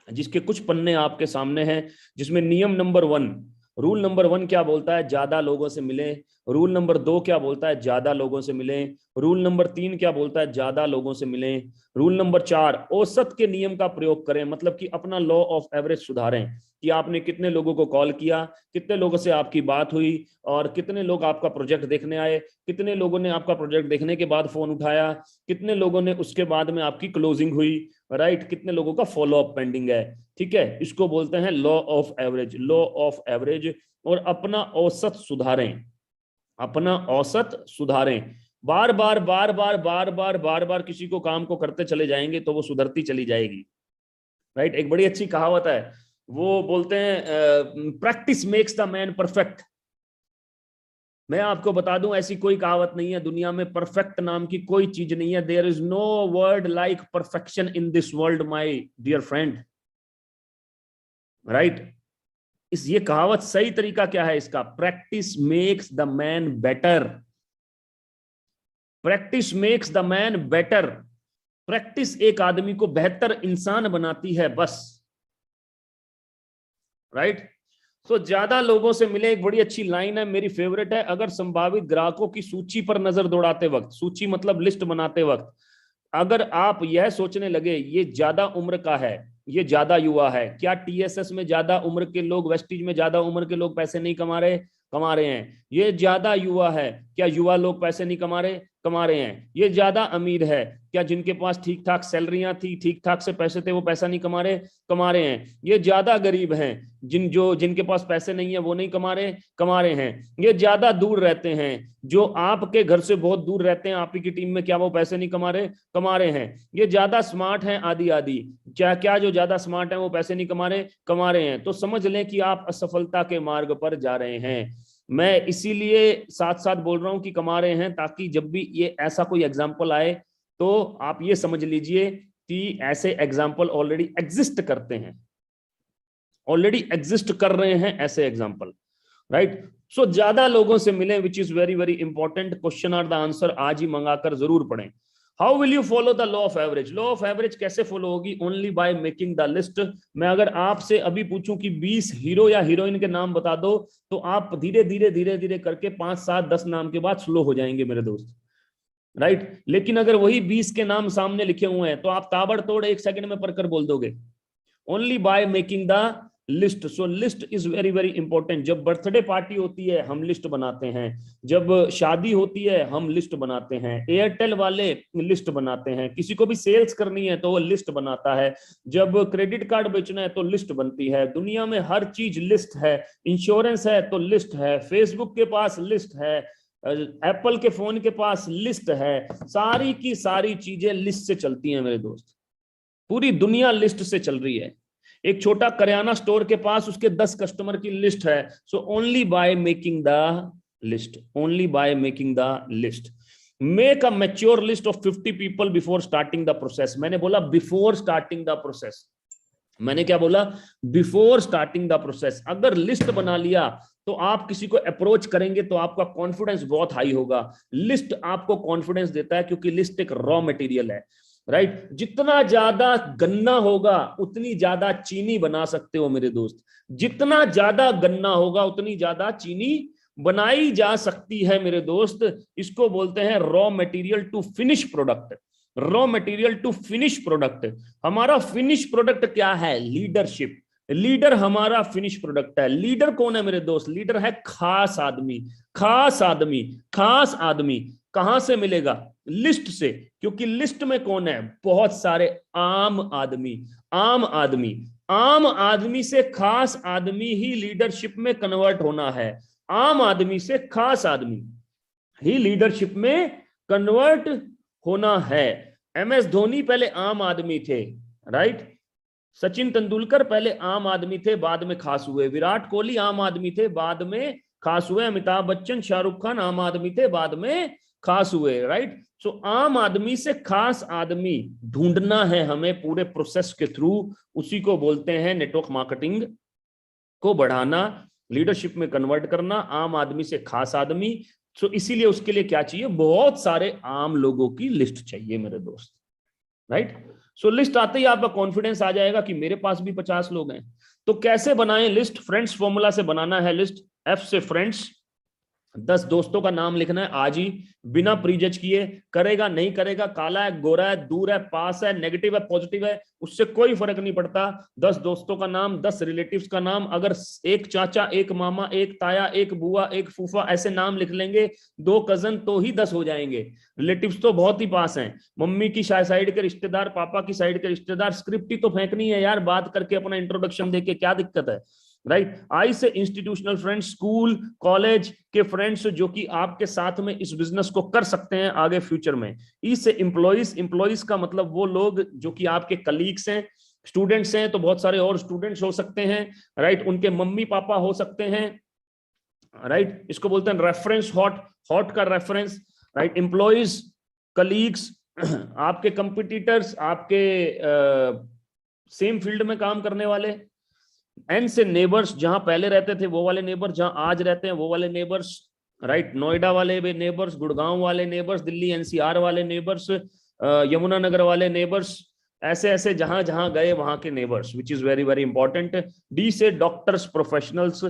Speaker 1: जिसके कुछ पन्ने आपके सामने हैं, जिसमें नियम नंबर 1, रूल नंबर 1 क्या बोलता है? ज्यादा लोगों से मिले। रूल नंबर 2 क्या बोलता है? ज्यादा लोगों से मिले। रूल नंबर 3 क्या बोलता है? ज्यादा लोगों से मिले। रूल नंबर 4, औसत के नियम का प्रयोग करें, मतलब कि अपना लॉ ऑफ एवरेज सुधारें कि आपने कितने लोगों को कॉल किया, कितने लोगों से आपकी बात हुई, और कितने लोग आपका प्रोजेक्ट देखने आए, कितने लोगों ने आपका प्रोजेक्ट देखने के बाद फोन उठाया, कितने लोगों ने उसके बाद में आपकी क्लोजिंग हुई, राइट, कितने लोगों का फॉलो अप पेंडिंग है। ठीक है, इसको बोलते हैं law of average. Law of average. और अपना औसत सुधारें, अपना औसत सुधारें। बार बार बार बार बार बार बार बार किसी को काम को करते चले जाएंगे तो वो सुधरती चली जाएगी, राइट। एक बड़ी अच्छी कहावत है, वो बोलते हैं practice makes the man perfect. मैं आपको बता दूं ऐसी कोई कहावत नहीं है दुनिया में, परफेक्ट नाम की कोई चीज नहीं है। There is no word like perfection in this world my dear friend, right. इस ये कहावत सही तरीका क्या है इसका? Practice makes the man better. Practice makes the man better. Practice एक आदमी को बेहतर इंसान बनाती है, बस, राइट। तो ज्यादा लोगों से मिले, एक बड़ी अच्छी लाइन है, मेरी फेवरेट है। अगर संभावित ग्राहकों की सूची पर नजर दौड़ाते वक्त, सूची मतलब लिस्ट बनाते वक्त, अगर आप यह सोचने लगे ये ज्यादा उम्र का है, ये ज्यादा युवा है, क्या टीएसएस में ज्यादा उम्र के लोग, वेस्टिज में ज्यादा उम्र के लोग पैसे नहीं कमा रहे? कमा रहे हैं। ये ज्यादा युवा है, क्या युवा लोग पैसे नहीं कमा रहे? कमा रहे हैं। ये ज्यादा अमीर है, क्या जिनके पास ठीक ठाक सैलरियां थी, ठीक ठाक से पैसे थे, वो पैसा नहीं कमा रहे? कमा रहे हैं। ये ज्यादा गरीब हैं, जिनके पास पैसे नहीं है वो नहीं कमा रहे? कमा रहे हैं। ये ज्यादा दूर रहते हैं, जो आपके घर से बहुत दूर रहते हैं आप ही की टीम में, क्या वो पैसे नहीं कमा रहे? कमा रहे हैं। ये ज्यादा स्मार्ट हैं, आदि आदि, क्या जो ज्यादा स्मार्ट है वो पैसे नहीं कमा रहे? कमा रहे हैं। तो समझ लें कि आप असफलता के मार्ग पर जा रहे हैं। मैं इसीलिए साथ साथ बोल रहा हूं कि कमा रहे हैं, ताकि जब भी ये ऐसा कोई एग्जाम्पल आए तो आप ये समझ लीजिए कि ऐसे एग्जाम्पल ऑलरेडी एग्जिस्ट करते हैं, ऑलरेडी एग्जिस्ट कर रहे हैं ऐसे एग्जाम्पल, राइट। सो ज्यादा लोगों से मिले, which is very very important. Question are the answer आज ही मंगाकर जरूर पढ़ें। How will you follow the law of average? Law of average कैसे फॉलो होगी? Only by making the list. मैं अगर आपसे अभी पूछूं कि 20 हीरो या हीरोइन के नाम बता दो, तो आप धीरे धीरे धीरे धीरे करके 5 7 10 नाम के बाद स्लो हो जाएंगे मेरे दोस्त, राइट। लेकिन अगर वही 20 के नाम सामने लिखे हुए हैं तो आप ताबड़तोड़ 1 सेकंड में पढ़कर बोल दोगे। Only by making the list. So list is very very important. जब बर्थडे पार्टी होती है हम लिस्ट बनाते हैं, जब शादी होती है हम लिस्ट बनाते हैं, एयरटेल वाले लिस्ट बनाते हैं, किसी को भी सेल्स करनी है तो वो लिस्ट बनाता है, जब क्रेडिट कार्ड बेचना है तो लिस्ट बनती है। दुनिया में हर चीज लिस्ट है। इंश्योरेंस है तो लिस्ट है, फेसबुक के पास लिस्ट है, एप्पल के फोन के पास लिस्ट है, सारी की सारी चीजें लिस्ट से चलती हैं मेरे दोस्त। पूरी दुनिया लिस्ट से चल रही है। एक छोटा करियाना स्टोर के पास उसके 10 कस्टमर की लिस्ट है। So only by making the list, only by making the list. Make a mature list of 50 people before starting the process. मैंने बोला बिफोर स्टार्टिंग द प्रोसेस, मैंने क्या बोला, बिफोर स्टार्टिंग द प्रोसेस। अगर list बना लिया तो आप किसी को अप्रोच करेंगे तो आपका कॉन्फिडेंस बहुत हाई होगा। लिस्ट आपको कॉन्फिडेंस देता है क्योंकि लिस्ट एक रॉ मटेरियल है, राइट। जितना ज्यादा गन्ना होगा उतनी ज्यादा चीनी बना सकते हो मेरे दोस्त। जितना ज्यादा गन्ना होगा उतनी ज्यादा चीनी बनाई जा सकती है मेरे दोस्त। इसको बोलते हैं raw material to finish product, raw material to finish product. हमारा फिनिश प्रोडक्ट क्या है? लीडरशिप। लीडर हमारा फिनिश प्रोडक्ट है। लीडर कौन है मेरे दोस्त? लीडर है खास आदमी, खास आदमी, खास आदमी। कहां से मिलेगा? लिस्ट से। क्योंकि लिस्ट में कौन है? बहुत सारे आम आदमी, आम आदमी। आम आदमी से खास आदमी ही लीडरशिप में कन्वर्ट होना है। आम आदमी से खास आदमी ही लीडरशिप में कन्वर्ट होना है। MS धोनी पहले आम आदमी थे, राइट। सचिन तेंदुलकर पहले आम आदमी थे, बाद में खास हुए। विराट कोहली आम आदमी थे, बाद में खास हुए। अमिताभ बच्चन, शाहरुख खान आम आदमी थे, बाद में खास हुए, राइट। सो आम आदमी से खास आदमी ढूंढना है हमें पूरे प्रोसेस के थ्रू। उसी को बोलते हैं नेटवर्क मार्केटिंग को बढ़ाना, लीडरशिप में कन्वर्ट करना, आम आदमी से खास आदमी। सो इसीलिए उसके लिए क्या चाहिए? बहुत सारे आम लोगों की लिस्ट चाहिए मेरे दोस्त, राइट। सो लिस्ट आते ही आपका कॉन्फिडेंस आ जाएगा कि मेरे पास भी 50 लोग हैं। तो कैसे बनाएं लिस्ट? फ्रेंड्स फॉर्मूला से बनाना है लिस्ट। F से फ्रेंड्स, 10 दोस्तों का नाम लिखना है आज ही, बिना प्रीजज किए। करेगा नहीं करेगा, काला है, गोरा है, दूर है, पास है, नेगेटिव है, पॉजिटिव है, उससे कोई फर्क नहीं पड़ता। 10 दोस्तों का नाम, 10 रिलेटिव्स का नाम। अगर एक चाचा, एक मामा, एक ताया, एक बुआ, एक फूफा, ऐसे नाम लिख लेंगे, 2 कजन, तो ही 10 हो जाएंगे। रिलेटिव्स तो बहुत ही पास हैं। मम्मी की साइड के रिश्तेदार, पापा की साइड के रिश्तेदार। स्क्रिप्ट ही तो फेंकनी है यार, बात करके अपना इंट्रोडक्शन देके क्या दिक्कत है, राइट। आई से इंस्टीट्यूशनल फ्रेंड्स, स्कूल कॉलेज के फ्रेंड्स जो कि आपके साथ में इस बिजनेस को कर सकते हैं आगे फ्यूचर में। ई से एम्प्लॉइज, एम्प्लॉइज का मतलब वो लोग जो कि आपके कलीग्स हैं। स्टूडेंट्स हैं तो बहुत सारे और स्टूडेंट्स हो सकते हैं, राइट। उनके मम्मी पापा हो सकते हैं, राइट। इसको बोलते हैं रेफरेंस, हॉट, हॉट का रेफरेंस, राइट। एम्प्लॉइज, कलीग्स, आपके कंपिटिटर्स, आपके सेम फील्ड में काम करने वाले। एन से नेबर्स, जहां पहले रहते थे वो वाले नेबर्स, जहां आज रहते हैं वो वाले नेबर्स, राइट। नोएडा वाले भी नेबर्स, गुड़गांव वाले नेबर्स, दिल्ली NCR वाले नेबर्स, यमुनानगर वाले नेबर्स। ऐसे ऐसे जहां जहां गए वहां के neighbours, which is very very important. D से डॉक्टर्स, प्रोफेशनल्स।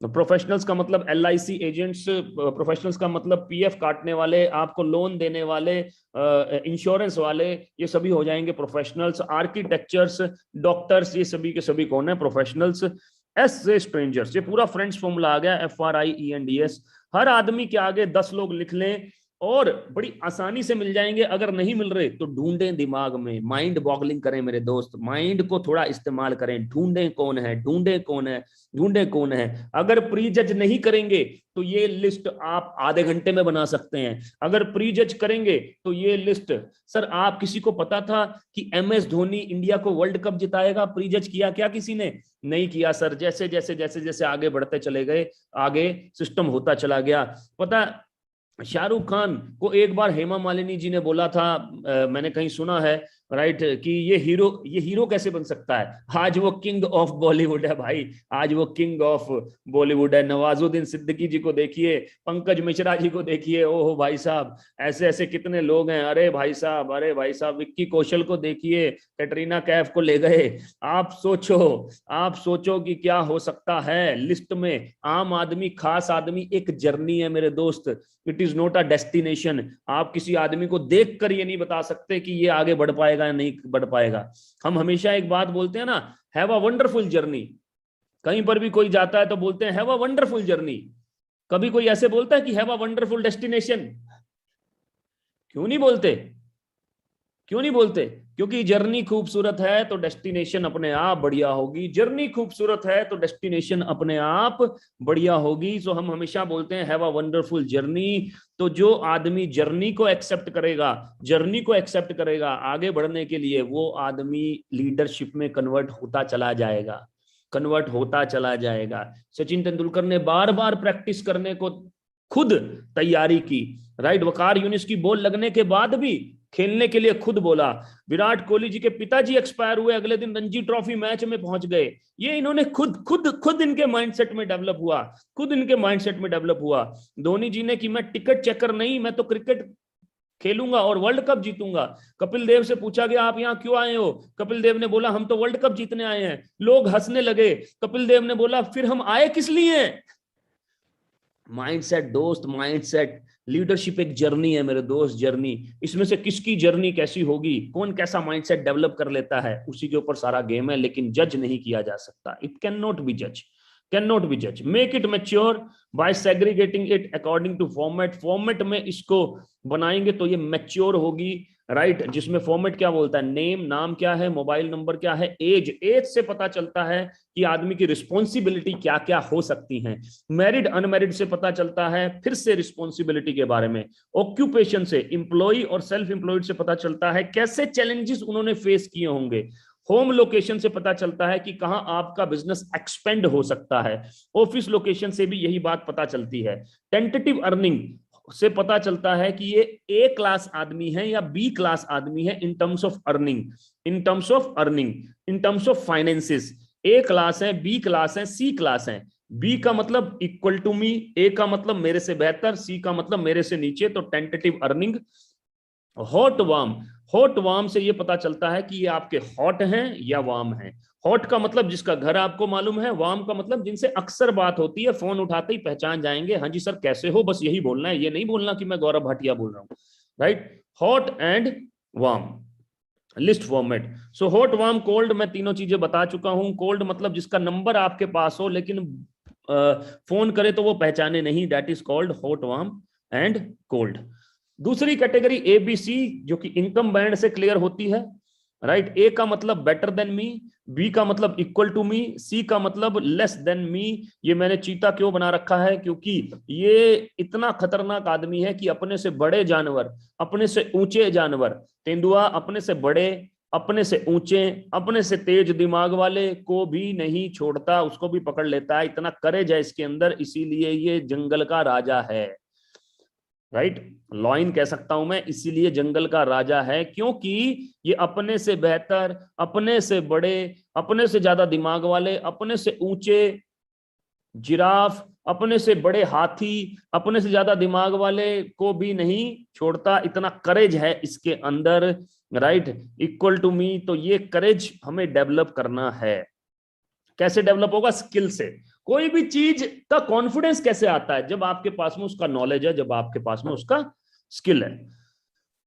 Speaker 1: प्रोफेशनल्स का मतलब LIC एजेंट्स, प्रोफेशनल्स का मतलब PF काटने वाले, आपको लोन देने वाले, इंश्योरेंस वाले, ये सभी हो जाएंगे प्रोफेशनल्स। आर्किटेक्चर्स, डॉक्टर्स, ये सभी के सभी कौन है? प्रोफेशनल्स। S से स्ट्रेंजर्स। ये पूरा फ्रेंड्स फॉर्मूला आ गया, FRIENDS। हर आदमी के आगे 10 लोग लिख लें और बड़ी आसानी से मिल जाएंगे। अगर नहीं मिल रहे तो ढूंढें दिमाग में, माइंड बॉगलिंग करें मेरे दोस्त, माइंड को थोड़ा इस्तेमाल करें। ढूंढें कौन है, ढूंढें कौन है, ढूंढें कौन है। अगर प्री जज नहीं करेंगे तो ये लिस्ट आप आधे घंटे में बना सकते हैं। अगर प्री जज करेंगे तो ये लिस्ट, सर आप किसी को पता था कि MS धोनी इंडिया को वर्ल्ड कप जिताएगा? प्री जज किया क्या किसी ने? नहीं किया सर। जैसे जैसे जैसे जैसे आगे बढ़ते चले गए, आगे सिस्टम होता चला गया। पता, शाहरुख खान को एक बार हेमा मालिनी जी ने बोला था, मैंने कहीं सुना है, राइट, कि ये हीरो कैसे बन सकता है? आज वो किंग ऑफ बॉलीवुड है भाई, आज वो किंग ऑफ बॉलीवुड है। नवाजुद्दीन सिद्दीकी जी को देखिए, पंकज मिश्रा जी को देखिए, ओहो भाई साहब, ऐसे ऐसे कितने लोग हैं। अरे भाई साहब, अरे भाई साहब, विक्की कौशल को देखिए, कैटरीना कैफ को ले गए। आप सोचो कि क्या हो सकता है लिस्ट में। आम आदमी, खास आदमी एक जर्नी है मेरे दोस्त, it is not a destination. आप किसी आदमी को देखकर ये नहीं बता सकते कि ये आगे बढ़ पाएगा या नहीं बढ़ पाएगा। हम हमेशा एक बात बोलते हैं ना, हैव अ वंडरफुल जर्नी। कहीं पर भी कोई जाता है तो बोलते हैं हैव अ वंडरफुल जर्नी। कभी कोई ऐसे बोलता है कि हैव अ वंडरफुल डेस्टिनेशन? क्यों नहीं बोलते? क्यों नहीं बोलते? क्योंकि जर्नी खूबसूरत है तो डेस्टिनेशन अपने आप बढ़िया होगी, जर्नी खूबसूरत है तो डेस्टिनेशन अपने आप बढ़िया होगी। सो हम हमेशा बोलते हैं हैव अ वंडरफुल जर्नी। तो जो आदमी जर्नी को एक्सेप्ट करेगा, जर्नी को एक्सेप्ट करेगा आगे बढ़ने के लिए, वो आदमी लीडरशिप में कन्वर्ट होता चला जाएगा, कन्वर्ट होता चला जाएगा। सचिन तेंदुलकर ने बार बार प्रैक्टिस करने को खुद तैयारी की, राइट। वकार यूनिस की बॉल लगने के बाद भी खेलने के लिए खुद बोला। विराट कोहली जी के पिताजी एक्सपायर हुए, अगले दिन रणजी ट्रॉफी मैच में पहुंच गए। ये इन्होंने खुद खुद खुद इनके माइंडसेट में डेवलप हुआ, खुद इनके माइंडसेट में डेवलप हुआ। धोनी जी ने कि मैं टिकट चेकर नहीं, मैं तो क्रिकेट खेलूंगा और वर्ल्ड कप जीतूंगा। कपिल देव से पूछा गया आप यहाँ क्यों आए हो, कपिल देव ने बोला हम तो वर्ल्ड कप जीतने आए हैं। लोग हंसने लगे, कपिल देव ने बोला फिर हम आए किस लिए। माइंडसेट दोस्त, माइंडसेट। लीडरशिप एक जर्नी है मेरे दोस्त, जर्नी। इसमें से किसकी जर्नी कैसी होगी, कौन कैसा माइंडसेट डेवलप कर लेता है, उसी के ऊपर सारा गेम है। लेकिन जज नहीं किया जा सकता, इट कैन नॉट बी जज, कैन नॉट बी जज। Make it mature bye segregating it according to format. Format में इसको बनाएंगे तो ये मैच्योर होगी, राइट। जिसमें फॉर्मेट क्या बोलता है, नेम, नाम क्या है, मोबाइल नंबर क्या है, एज, एज से पता चलता है कि आदमी की रिस्पॉन्सिबिलिटी क्या क्या हो सकती है। मैरिड अनमैरिड से पता चलता है फिर से रिस्पॉन्सिबिलिटी के बारे में। ऑक्यूपेशन से, एम्प्लॉय और सेल्फ एम्प्लॉयड से पता चलता है कैसे चैलेंजेस उन्होंने फेस किए होंगे। होम लोकेशन से पता चलता है कि कहां आपका बिजनेस एक्सपेंड हो सकता है। ऑफिस लोकेशन से भी यही बात पता चलती है। टेंटेटिव अर्निंग से पता चलता है कि ये ए क्लास आदमी है या बी क्लास आदमी है in terms of earning, in terms of earning, in terms of finances. A class है, बी क्लास है, सी क्लास है। बी का मतलब इक्वल टू मी, ए का मतलब मेरे से बेहतर, सी का मतलब मेरे से नीचे। तो tentative earning. Hot warm, hot warm से ये पता चलता है कि ये आपके हॉट हैं या वार्म हैं। हॉट का मतलब जिसका घर आपको मालूम है, वार्म का मतलब जिनसे अक्सर बात होती है, फोन उठाते ही पहचान जाएंगे, हाँ जी सर कैसे हो, बस यही बोलना है, ये नहीं बोलना कि मैं गौरव भाटिया बोल रहा हूं, right. Hot and warm list format. So hot warm cold, मैं तीनों चीजें बता चुका हूं। कोल्ड मतलब जिसका नंबर आपके पास हो लेकिन फोन करे तो वो पहचाने नहीं, that is called hot warm and cold. दूसरी कैटेगरी एबीसी, जो कि इनकम बैंड से क्लियर होती है, राइट। ए का मतलब बेटर देन मी, बी का मतलब इक्वल टू मी, सी का मतलब लेस देन मी। ये मैंने चीता क्यों बना रखा है, क्योंकि ये इतना खतरनाक आदमी है कि अपने से बड़े जानवर, अपने से ऊंचे जानवर, तेंदुआ अपने से बड़े, अपने से ऊंचे, अपने से तेज दिमाग वाले को भी नहीं छोड़ता, उसको भी पकड़ लेता है। इतना करेज है इसके अंदर, इसीलिए ये जंगल का राजा है, राइट। लॉइन कह सकता हूं मैं, इसीलिए जंगल का राजा है, क्योंकि ये अपने से बेहतर, अपने से बड़े, अपने से ज्यादा दिमाग वाले, अपने से ऊंचे जिराफ, अपने से बड़े हाथी, अपने से ज्यादा दिमाग वाले को भी नहीं छोड़ता। इतना करेज है इसके अंदर, राइट। इक्वल टू मी, तो ये करेज हमें डेवलप करना है। कैसे डेवलप होगा, स्किल से। कोई भी चीज का कॉन्फिडेंस कैसे आता है, जब आपके पास में उसका नॉलेज है, जब आपके पास में उसका स्किल है।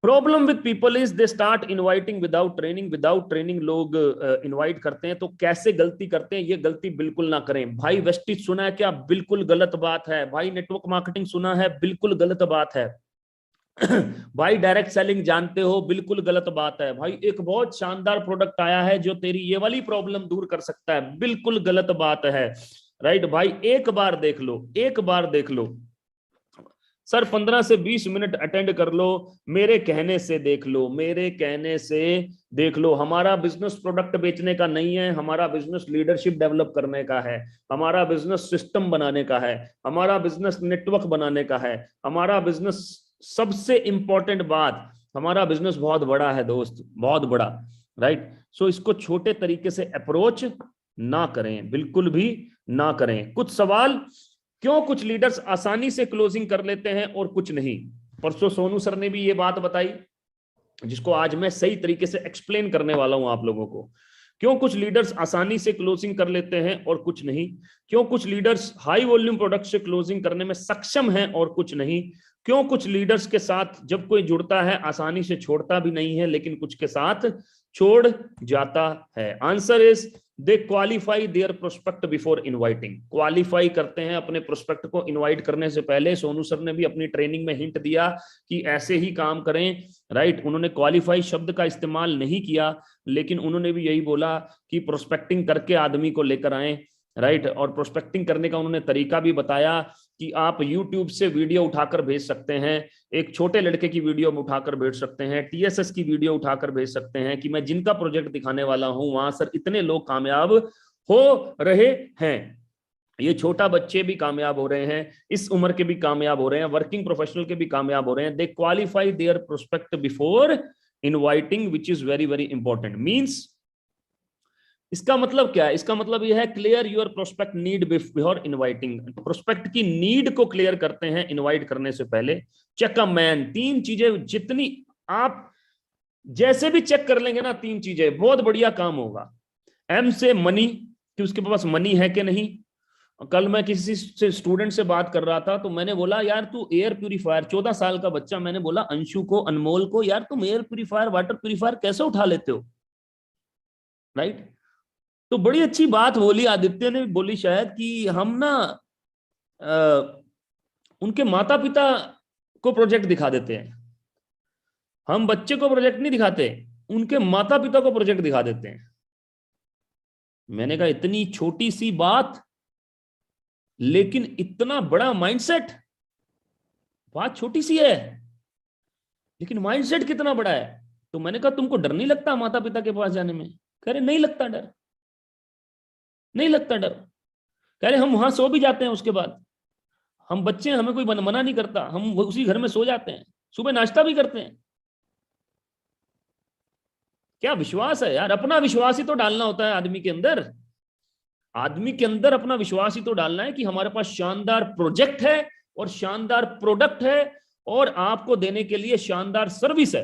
Speaker 1: Problem with people is they start inviting without training. Without training लोग इनवाइट करते हैं, तो कैसे गलती करते हैं, ये गलती बिल्कुल ना करें। भाई वेस्टिज सुना है क्या, बिल्कुल गलत बात है। भाई नेटवर्क मार्केटिंग सुना है, बिल्कुल गलत बात है। भाई डायरेक्ट सेलिंग जानते हो, बिल्कुल गलत बात है। भाई एक बहुत शानदार प्रोडक्ट आया है जो तेरी ये वाली प्रॉब्लम दूर कर सकता है, बिल्कुल गलत बात है, राइट। भाई एक बार देख लो, एक बार देख लो सर, 15 से 20 मिनट अटेंड कर लो, मेरे कहने से देख लो, मेरे कहने से देख लो। हमारा बिजनेस प्रोडक्ट बेचने का नहीं है, हमारा बिजनेस लीडरशिप डेवलप करने का है, हमारा बिजनेस सिस्टम बनाने का है, हमारा बिजनेस नेटवर्क बनाने का है, हमारा बिजनेस, सबसे इंपॉर्टेंट बात, हमारा बिजनेस बहुत बड़ा है दोस्त, बहुत बड़ा, राइट। सो इसको छोटे तरीके से अप्रोच ना करें, बिल्कुल भी ना करें। कुछ सवाल, क्यों कुछ लीडर्स आसानी से क्लोजिंग कर लेते हैं और कुछ नहीं। परसों सोनू सर ने भी ये बात बताई, जिसको आज मैं सही तरीके से एक्सप्लेन करने वाला हूं आप लोगों को। क्यों कुछ लीडर्स आसानी से क्लोजिंग कर लेते हैं और कुछ नहीं। क्यों कुछ लीडर्स हाई वॉल्यूम प्रोडक्ट से क्लोजिंग करने में सक्षम हैं और कुछ नहीं। क्यों कुछ लीडर्स के साथ जब कोई जुड़ता है आसानी से छोड़ता भी नहीं है, लेकिन कुछ के साथ छोड़ जाता है। Answer is they qualify their prospect before inviting, qualify करते हैं अपने प्रोस्पेक्ट को इनवाइट करने से पहले। सोनू सर ने भी अपनी ट्रेनिंग में हिंट दिया कि ऐसे ही काम करें, राइट। उन्होंने क्वालिफाई शब्द का इस्तेमाल नहीं किया, लेकिन उन्होंने भी यही बोला कि प्रोस्पेक्टिंग करके आदमी को लेकर आए, राइट। और प्रोस्पेक्टिंग करने का उन्होंने तरीका भी बताया कि आप YouTube से वीडियो उठाकर भेज सकते हैं, एक छोटे लड़के की वीडियो में उठाकर भेज सकते हैं, TSS की वीडियो उठाकर भेज सकते हैं कि मैं जिनका प्रोजेक्ट दिखाने वाला हूं वहां सर इतने लोग कामयाब हो रहे हैं, ये छोटा बच्चे भी कामयाब हो रहे हैं, इस उम्र के भी कामयाब हो रहे हैं, वर्किंग प्रोफेशनल के भी कामयाब हो रहे हैं। They qualify their prospect before inviting which is very very important. Means इसका मतलब क्या है? इसका मतलब यह है clear your prospect need before inviting, prospect की नीड को क्लियर करते हैं इनवाइट करने से पहले। चेक अ मैन, तीन चीजें जितनी आप जैसे भी चेक कर लेंगे ना, तीन चीजें, बहुत बढ़िया काम होगा। एम से मनी, कि उसके पास मनी है कि नहीं। कल मैं किसी से स्टूडेंट से बात कर रहा था तो मैंने बोला यार तू एयर प्यूरीफायर, 14 साल का बच्चा, मैंने बोला अंशु को, अनमोल को, यार तुम एयर प्यूरीफायर वाटर प्यूरीफायर कैसे उठा लेते हो, राइट। तो बड़ी अच्छी बात बोली, आदित्य ने बोली शायद, कि हम ना उनके माता पिता को प्रोजेक्ट दिखा देते हैं, हम बच्चे को प्रोजेक्ट नहीं दिखाते, उनके माता पिता को प्रोजेक्ट दिखा देते हैं। मैंने कहा इतनी छोटी सी बात लेकिन इतना बड़ा माइंडसेट। बात छोटी सी है लेकिन माइंडसेट कितना बड़ा है। तो मैंने कहा तुमको डर नहीं लगता माता पिता के पास जाने में? कह रहे नहीं लगता डर, नहीं लगता डर। कह रहे हम वहां सो भी जाते हैं, उसके बाद हम बच्चे हैं, हमें कोई मना नहीं करता, हम उसी घर में सो जाते हैं, सुबह नाश्ता भी करते हैं। क्या विश्वास है यार, अपना विश्वास ही तो डालना होता है आदमी के अंदर। आदमी के अंदर अपना विश्वास ही तो डालना है कि हमारे पास शानदार प्रोजेक्ट है और शानदार प्रोडक्ट है और आपको देने के लिए शानदार सर्विस है।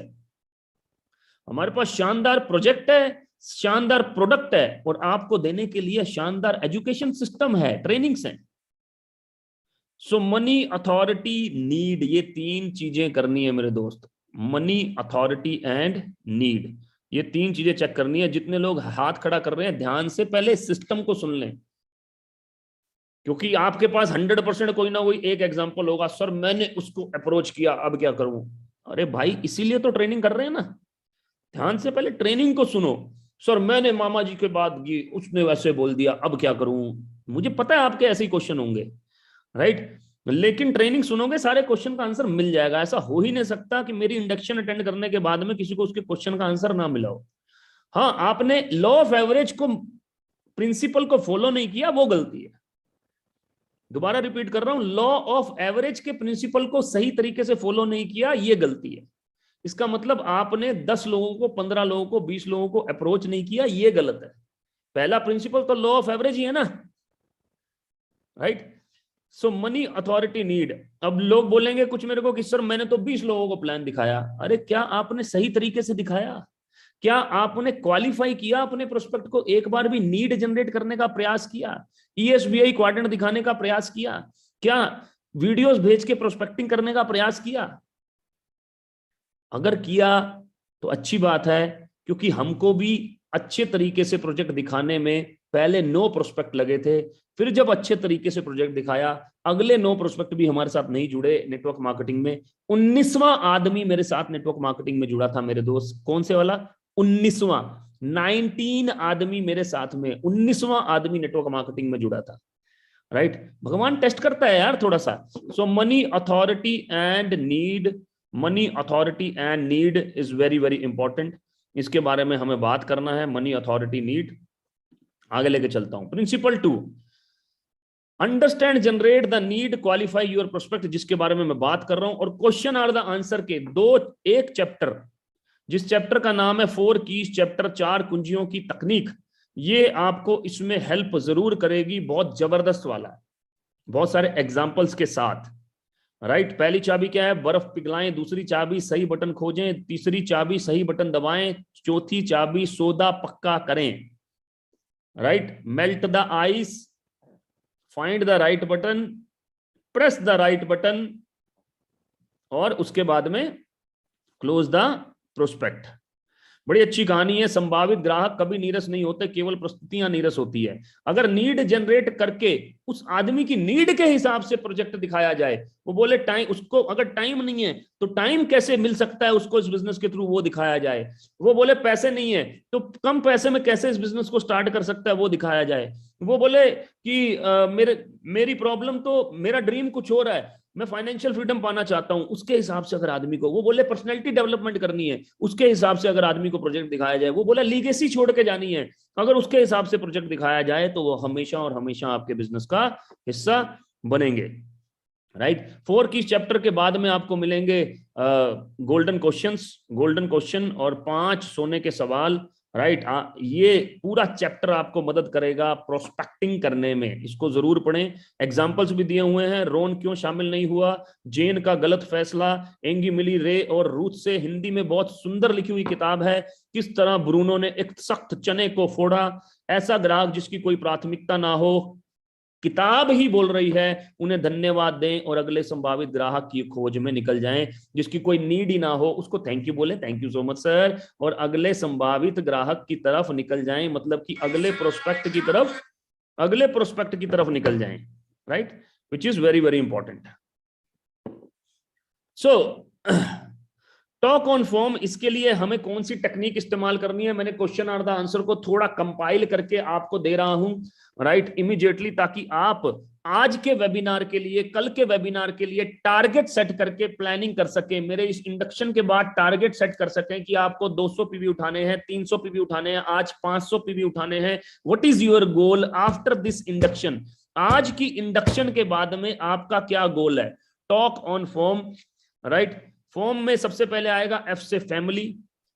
Speaker 1: हमारे पास शानदार प्रोजेक्ट है, शानदार प्रोडक्ट है और आपको देने के लिए शानदार एजुकेशन सिस्टम है, ट्रेनिंग्स हैं। सो मनी, अथॉरिटी, नीड, ये तीन चीजें करनी है मेरे दोस्त। मनी, अथॉरिटी एंड नीड, ये तीन चीजें चेक करनी है। जितने लोग हाथ खड़ा कर रहे हैं ध्यान से पहले सिस्टम को सुन लें, क्योंकि आपके पास 100% कोई ना कोई एक एग्जांपल होगा, सर मैंने उसको अप्रोच किया अब क्या करूं। अरे भाई इसीलिए तो ट्रेनिंग कर रहे हैं ना, ध्यान से पहले ट्रेनिंग को सुनो। सर मैंने मामा जी के बात की, उसने वैसे बोल दिया अब क्या करूं। मुझे पता है आपके ऐसे ही क्वेश्चन होंगे, राइट। लेकिन ट्रेनिंग सुनोगे सारे क्वेश्चन का आंसर मिल जाएगा। ऐसा हो ही नहीं सकता कि मेरी इंडक्शन अटेंड करने के बाद में किसी को उसके क्वेश्चन का आंसर ना मिला हो। हाँ, आपने लॉ ऑफ एवरेज को, प्रिंसिपल को फॉलो नहीं किया, वो गलती है। दोबारा रिपीट कर रहा हूं, लॉ ऑफ एवरेज के प्रिंसिपल को सही तरीके से फॉलो नहीं किया, ये गलती है। इसका मतलब आपने 10 लोगों को, 15 लोगों को, 20 लोगों को अप्रोच नहीं किया, ये गलत है। पहला प्रिंसिपल तो लॉ ऑफ एवरेज ही है ना, राइट। सो मनी, अथॉरिटी, नीड। अब लोग बोलेंगे कुछ मेरे को कि सर मैंने तो 20 लोगों को प्लान दिखाया। अरे क्या आपने सही तरीके से दिखाया? क्या आपने क्वालिफाई किया अपने प्रोस्पेक्ट को? एक बार भी नीड जनरेट करने का प्रयास किया? ESBI क्वाड्रेंट दिखाने का प्रयास किया? क्या वीडियोस भेज के प्रोस्पेक्टिंग करने का प्रयास किया? अगर किया तो अच्छी बात है, क्योंकि हमको भी अच्छे तरीके से प्रोजेक्ट दिखाने में पहले 9 प्रोस्पेक्ट लगे थे, फिर जब अच्छे तरीके से प्रोजेक्ट दिखाया अगले 9 प्रोस्पेक्ट भी हमारे साथ नहीं जुड़े नेटवर्क मार्केटिंग में। 19वां आदमी मेरे साथ नेटवर्क मार्केटिंग में जुड़ा था मेरे दोस्त। कौन से वाला? 19वां। 19 आदमी मेरे साथ में, 19वां आदमी नेटवर्क मार्केटिंग में जुड़ा था, राइट। भगवान टेस्ट करता है यार थोड़ा सा। So money, authority and need, money, authority and need is very very important. इसके बारे में हमें बात करना है, मनी, अथॉरिटी, नीड। आगे लेके चलता हूं। Principle 2, understand, generate the need, qualify your prospect, जिसके बारे में मैं बात कर रहा हूं। और क्वेश्चन आर द आंसर के एक चैप्टर, जिस चैप्टर का नाम है 4 कीज चैप्टर, 4 कुंजियों की तकनीक, ये आपको इसमें हेल्प जरूर करेगी। बहुत जबरदस्त वाला है, बहुत सारे एग्जाम्पल्स के साथ, राइट। पहली चाबी क्या है? बर्फ पिघलाएं। दूसरी चाबी सही बटन खोजें। तीसरी चाबी सही बटन दबाएं। चौथी चाबी सौदा पक्का करें, right. Melt the ice, find the right button, press the right button, और उसके बाद में क्लोज द प्रोस्पेक्ट। बड़ी अच्छी कहानी है। संभावित ग्राहक कभी नीरस नहीं होते, केवल प्रस्तुतियां नीरस होती है। अगर नीड जनरेट करके उस आदमी की नीड के हिसाब से प्रोजेक्ट दिखाया जाए, वो बोले टाइम, उसको अगर टाइम नहीं है तो टाइम कैसे मिल सकता है उसको इस बिजनेस के थ्रू, वो दिखाया जाए। वो बोले पैसे नहीं है तो कम पैसे में कैसे इस बिजनेस को स्टार्ट कर सकता है, वो दिखाया जाए। वो बोले कि मेरी प्रॉब्लम तो, मेरा ड्रीम कुछ हो रहा है, मैं फाइनेंशियल फ्रीडम पाना चाहता हूं, उसके हिसाब से अगर आदमी को, वो बोले पर्सनैलिटी डेवलपमेंट करनी है, उसके हिसाब से अगर आदमी को प्रोजेक्ट दिखाया जाए। वो बोला लीगेसी छोड़ के जानी है, अगर उसके हिसाब से प्रोजेक्ट दिखाया जाए तो वो हमेशा और हमेशा आपके बिजनेस का हिस्सा बनेंगे। राइट। 4 की चैप्टर के बाद में आपको मिलेंगे गोल्डन क्वेश्चन और 5 सोने के सवाल। राइट। ये पूरा चैप्टर आपको मदद करेगा प्रोस्पेक्टिंग करने में, इसको जरूर पढ़ें। एग्जांपल्स भी दिए हुए हैं। रोन क्यों शामिल नहीं हुआ, जेन का गलत फैसला, एंगी मिली रे और रूथ से, हिंदी में बहुत सुंदर लिखी हुई किताब है। किस तरह ब्रूनो ने एक सख्त चने को फोड़ा, ऐसा ग्राहक जिसकी कोई प्राथमिकता ना हो, किताब ही बोल रही है, उन्हें धन्यवाद दें और अगले संभावित ग्राहक की खोज में निकल जाएं। जिसकी कोई नीड ही ना हो उसको थैंक यू बोले, thank you so much sir, और अगले संभावित ग्राहक की तरफ निकल जाएं, मतलब कि अगले प्रोस्पेक्ट की तरफ निकल जाएं। Right, which is very very important. So talk on form, इसके लिए हमें कौन सी टेक्निक इस्तेमाल करनी है, मैंने क्वेश्चन और द आंसर को थोड़ा कंपाइल करके आपको दे रहा हूं। राइट, इमीडिएटली, ताकि आप आज के वेबिनार के लिए, कल के वेबिनार के लिए टारगेट सेट करके प्लानिंग कर सके। मेरे इस इंडक्शन के बाद टारगेट सेट कर सकें कि आपको 200 पीवी उठाने हैं, 300 पीवी उठाने हैं, आज 500 पीवी उठाने हैं। What is your goal after this induction? आज की इंडक्शन के बाद में आपका क्या गोल है? Talk on form. Right, form में सबसे पहले आएगा एफ से family,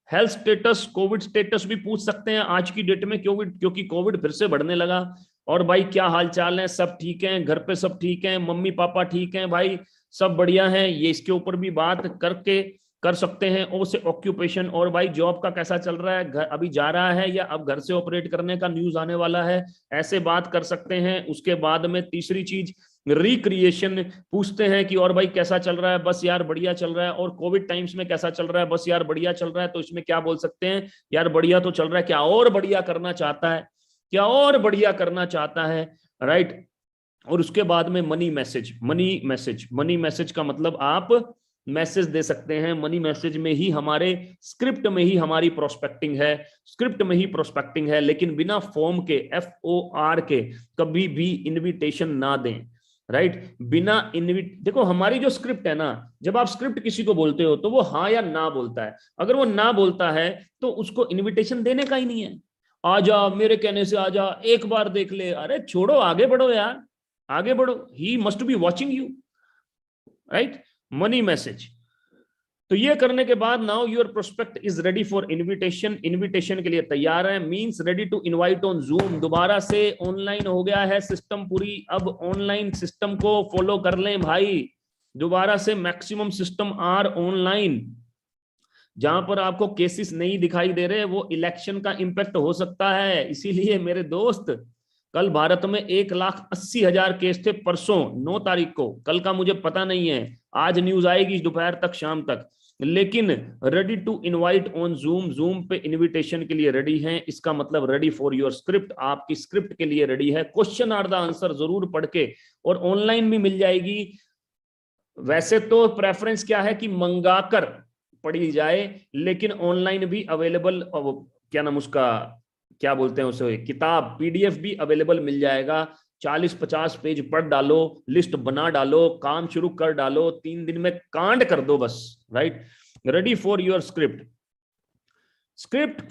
Speaker 1: health status, Covid status भी पूछ सकते हैं आज की डेट में, क्योंकि कोविड फिर से बढ़ने लगा। और भाई क्या हाल चाल है, सब ठीक हैं, घर पे सब ठीक हैं, मम्मी पापा ठीक हैं, भाई सब बढ़िया हैं, ये इसके ऊपर भी बात करके कर सकते हैं। ओ से ऑक्यूपेशन, और भाई जॉब का कैसा चल रहा है, घर अभी जा रहा है या अब घर से ऑपरेट करने का न्यूज आने वाला है, ऐसे बात कर सकते हैं। उसके बाद में तीसरी चीज रिक्रिएशन पूछते हैं कि और भाई कैसा चल रहा है, बस यार बढ़िया चल रहा है। और कोविड टाइम्स में कैसा चल रहा है, बस यार बढ़िया चल रहा है। तो इसमें क्या बोल सकते हैं, यार बढ़िया तो चल रहा है, क्या और बढ़िया करना चाहता है, क्या और बढ़िया करना चाहता है। राइट। और उसके बाद में मनी मैसेज का मतलब आप मैसेज दे सकते हैं। मनी मैसेज में ही हमारे स्क्रिप्ट में ही हमारी प्रोस्पेक्टिंग है, लेकिन बिना फॉर्म के, FOR के कभी भी इनविटेशन ना दें। राइट, बिना देखो हमारी जो स्क्रिप्ट है ना, जब आप स्क्रिप्ट किसी को बोलते हो तो वो हाँ या ना बोलता है। अगर वो ना बोलता है तो उसको इनविटेशन देने का ही नहीं है। आजा, मेरे कहने से आजा, एक बार देख ले, अरे छोड़ो, आगे बढ़ो यार, आगे बढ़ो। He must be watching you. Right, money message. तो ये करने के बाद now your prospect is ready for invitation के लिए तैयार है, means ready to invite on Zoom. दोबारा से ऑनलाइन हो गया है सिस्टम पूरी, अब ऑनलाइन सिस्टम को फॉलो कर लें भाई। दोबारा से मैक्सिमम सिस्टम आर ऑनलाइन। जहां पर आपको केसेस नहीं दिखाई दे रहे वो इलेक्शन का इंपैक्ट हो सकता है। इसीलिए मेरे दोस्त, कल भारत में 1,80,000 केस थे परसों 9 तारीख को, कल का मुझे पता नहीं है, आज न्यूज आएगी दोपहर तक, शाम तक। लेकिन ready to invite on Zoom पे इनविटेशन के लिए रेडी हैं, इसका मतलब रेडी फॉर योर स्क्रिप्ट, आपकी स्क्रिप्ट के लिए रेडी है। क्वेश्चन आर द आंसर जरूर पढ़ के, और ऑनलाइन भी मिल जाएगी। वैसे तो प्रेफरेंस क्या है कि मंगाकर पढ़ी जाए, लेकिन ऑनलाइन भी अवेलेबल, क्या नाम उसका, क्या बोलते हैं उसे, किताब PDF भी अवेलेबल मिल जाएगा। 40-50 पेज पढ़ डालो, लिस्ट बना डालो, काम शुरू कर डालो, 3 दिन में कांड कर दो बस। Right, ready for your script.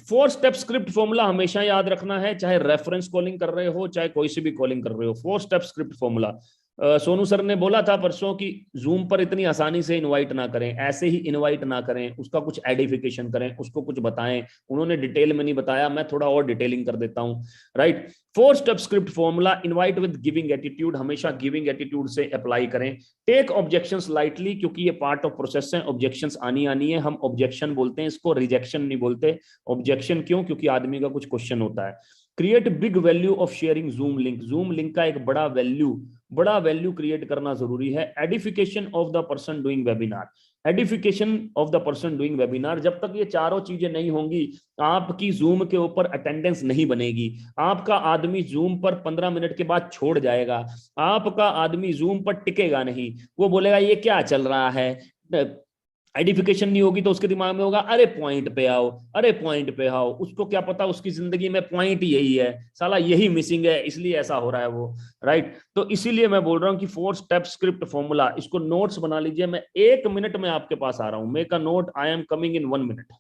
Speaker 1: 4 step script formula हमेशा याद रखना है, चाहे रेफरेंस कॉलिंग कर रहे हो, चाहे कोई सी भी कॉलिंग कर रहे हो। 4 step script formula. Sonu sir ने बोला था परसों कि जूम पर इतनी आसानी से इनवाइट ना करें, ऐसे ही इनवाइट ना करें, उसका कुछ एडिफिकेशन करें, उसको कुछ बताएं। उन्होंने डिटेल में नहीं बताया, मैं थोड़ा और डिटेलिंग कर देता हूं। Right, 4 step script formula. Invite with giving attitude, हमेशा गिविंग एटीट्यूड से अप्लाई करें। टेक ऑब्जेक्शंस लाइटली, क्योंकि ये पार्ट ऑफ प्रोसेस है, ऑब्जेक्शंस आनी है। हम ऑब्जेक्शन बोलते हैं इसको, रिजेक्शन नहीं बोलते। ऑब्जेक्शन क्यों? क्योंकि आदमी का कुछ क्वेश्चन होता है। Create big value of sharing zoom link, zoom link का एक बड़ा वैल्यू बड़ा वैल्यू क्रिएट करना जरूरी है। Edification of the person doing webinar, edification of the person doing webinar, जब तक ये चारों चीजें नहीं होंगी आपकी जूम के ऊपर अटेंडेंस नहीं बनेगी। आपका आदमी जूम पर 15 मिनट के बाद छोड़ जाएगा, आपका आदमी जूम पर टिकेगा नहीं, वो बोलेगा ये क्या चल रहा है। आइडेंटिफिकेशन नहीं होगी तो उसके दिमाग में होगा अरे पॉइंट पे आओ, अरे पॉइंट पे आओ। उसको क्या पता उसकी जिंदगी में पॉइंट यही है, साला यही मिसिंग है, इसलिए ऐसा हो रहा है वो, राइट। तो इसीलिए मैं बोल रहा हूं कि 4 स्टेप स्क्रिप्ट फॉर्मूला, इसको नोट्स बना लीजिए। मैं 1 मिनट में आपके पास आ रहा हूं, make a note, I am coming in 1 minute.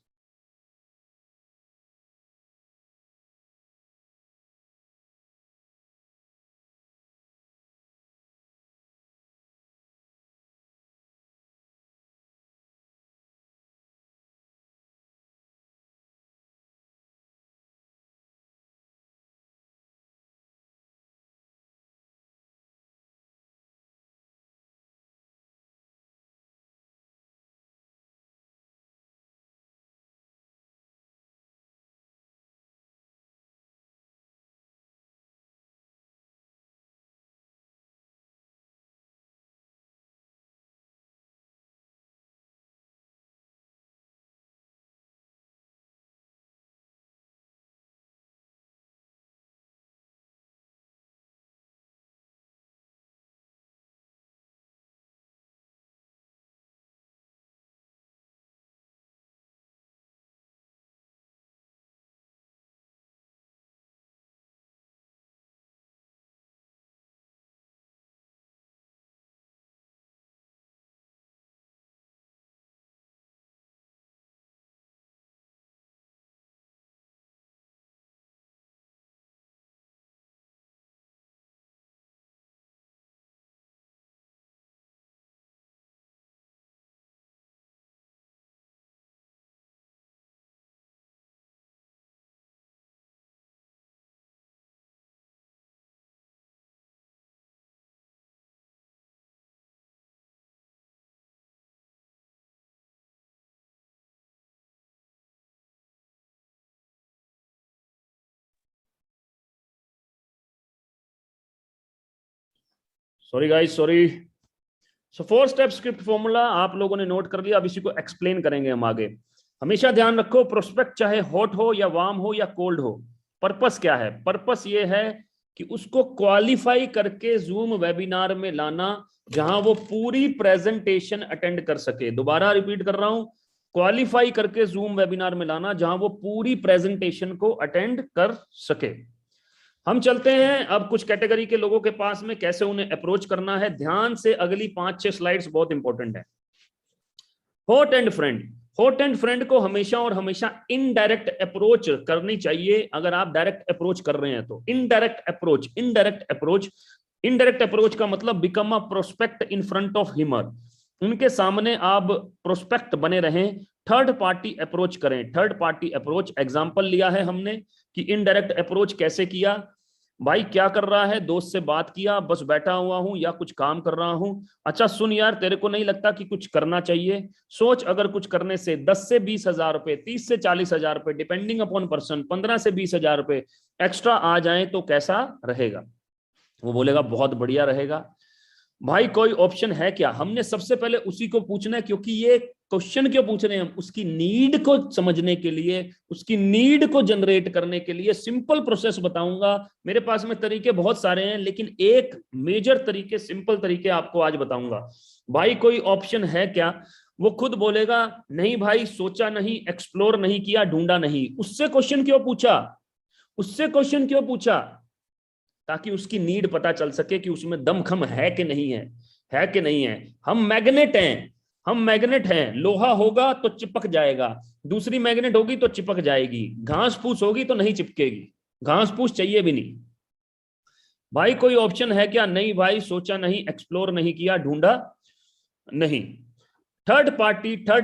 Speaker 1: Sorry guys, sorry. So 4 step script formula आप लोगों ने नोट कर लिया, अब इसी को एक्सप्लेन करेंगे हम आगे। हमेशा ध्यान रखो, प्रोस्पेक्ट चाहे हॉट हो या वार्म हो या कोल्ड हो, पर्पस क्या है? पर्पस ये है कि उसको क्वालिफाई करके जूम वेबिनार में लाना, जहां वो पूरी प्रेजेंटेशन अटेंड कर सके। दोबारा रिपीट कर रहा हूं, क्वालिफाई करके जूम वेबिनार में लाना जहां वो पूरी प्रेजेंटेशन को अटेंड कर सके। हम चलते हैं अब कुछ कैटेगरी के लोगों के पास में, कैसे उन्हें अप्रोच करना है। ध्यान से अगली 5-6 स्लाइड्स बहुत इंपॉर्टेंट है। Hot and friend, hot and friend को हमेशा और हमेशा इनडायरेक्ट अप्रोच करनी चाहिए। अगर आप डायरेक्ट अप्रोच कर रहे हैं तो indirect approach, indirect approach. Indirect approach का मतलब become a prospect in front of him, उनके सामने आप प्रोस्पेक्ट बने रहें। थर्ड पार्टी अप्रोच करें, थर्ड पार्टी अप्रोच। एग्जांपल लिया है हमने कि इनडायरेक्ट अप्रोच कैसे किया। भाई क्या कर रहा है? दोस्त से बात किया, बस बैठा हुआ हूं या कुछ काम कर रहा हूं। अच्छा सुन यार, तेरे को नहीं लगता कि कुछ करना चाहिए? सोच, अगर कुछ करने से 10 से 20 हजार रुपए, 30 से 40 हजार रुपए, डिपेंडिंग अपॉन पर्सन, 15 से 20 हजार रुपए एक्स्ट्रा आ जाए तो कैसा रहेगा? वो बोलेगा बहुत बढ़िया रहेगा। भाई कोई ऑप्शन है क्या? हमने सबसे पहले उसी को पूछना है, क्योंकि ये क्वेश्चन क्यों पूछ रहे हैं हम? उसकी नीड को समझने के लिए, उसकी नीड को जनरेट करने के लिए। सिंपल प्रोसेस बताऊंगा, मेरे पास में तरीके बहुत सारे हैं, लेकिन एक मेजर तरीके, सिंपल तरीके आपको आज बताऊंगा। भाई कोई ऑप्शन है क्या? वो खुद बोलेगा नहीं भाई, सोचा नहीं, एक्सप्लोर नहीं किया, ढूंढा नहीं। उससे क्वेश्चन क्यों पूछा? उससे क्वेश्चन क्यों पूछा? ताकि उसकी नीड पता चल सके कि उसमें दमखम है कि नहीं है, है कि नहीं है। हम मैग्नेट हैं, हम मैग्नेट हैं। लोहा होगा तो चिपक जाएगा, दूसरी मैग्नेट होगी तो चिपक जाएगी, घास फूस होगी तो नहीं चिपकेगी, घास फूस चाहिए भी नहीं। भाई कोई ऑप्शन है क्या? नहीं भाई, सोचा नहीं, एक्सप्लोर नहीं किया, ढूंढा नहीं। Third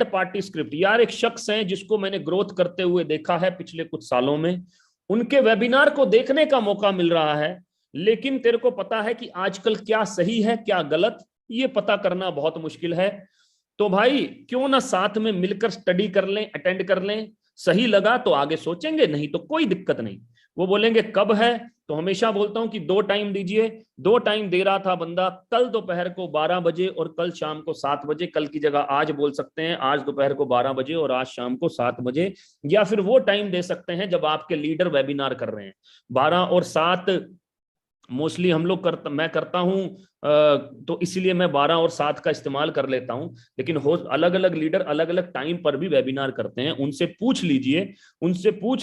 Speaker 1: party script. यार एक शख्स है जिसको मैंने ग्रोथ करते हुए देखा है पिछले कुछ सालों में, उनके वेबिनार को देखने का मौका मिल रहा है, लेकिन तेरे को पता है कि आजकल क्या सही है क्या गलत, ये पता करना बहुत मुश्किल है। तो भाई क्यों ना साथ में मिलकर स्टडी कर लें, अटेंड कर लें। सही लगा तो आगे सोचेंगे, नहीं तो कोई दिक्कत नहीं। वो बोलेंगे कब है, तो हमेशा बोलता हूं कि 2 टाइम दीजिए। 2 टाइम दे रहा था बंदा, कल दोपहर को 12 बजे और कल शाम को 7 बजे। कल की जगह आज बोल सकते हैं, आज दोपहर को 12 बजे और आज शाम को 7 बजे। या फिर वो टाइम दे सकते हैं जब आपके लीडर वेबिनार कर रहे हैं। 12 और 7 मोस्टली हम लोग मैं करता हूं, तो इसीलिए मैं 12 और 7 का इस्तेमाल कर लेता हूं। लेकिन हो अलग अलग लीडर अलग अलग टाइम पर भी वेबिनार करते हैं, उनसे पूछ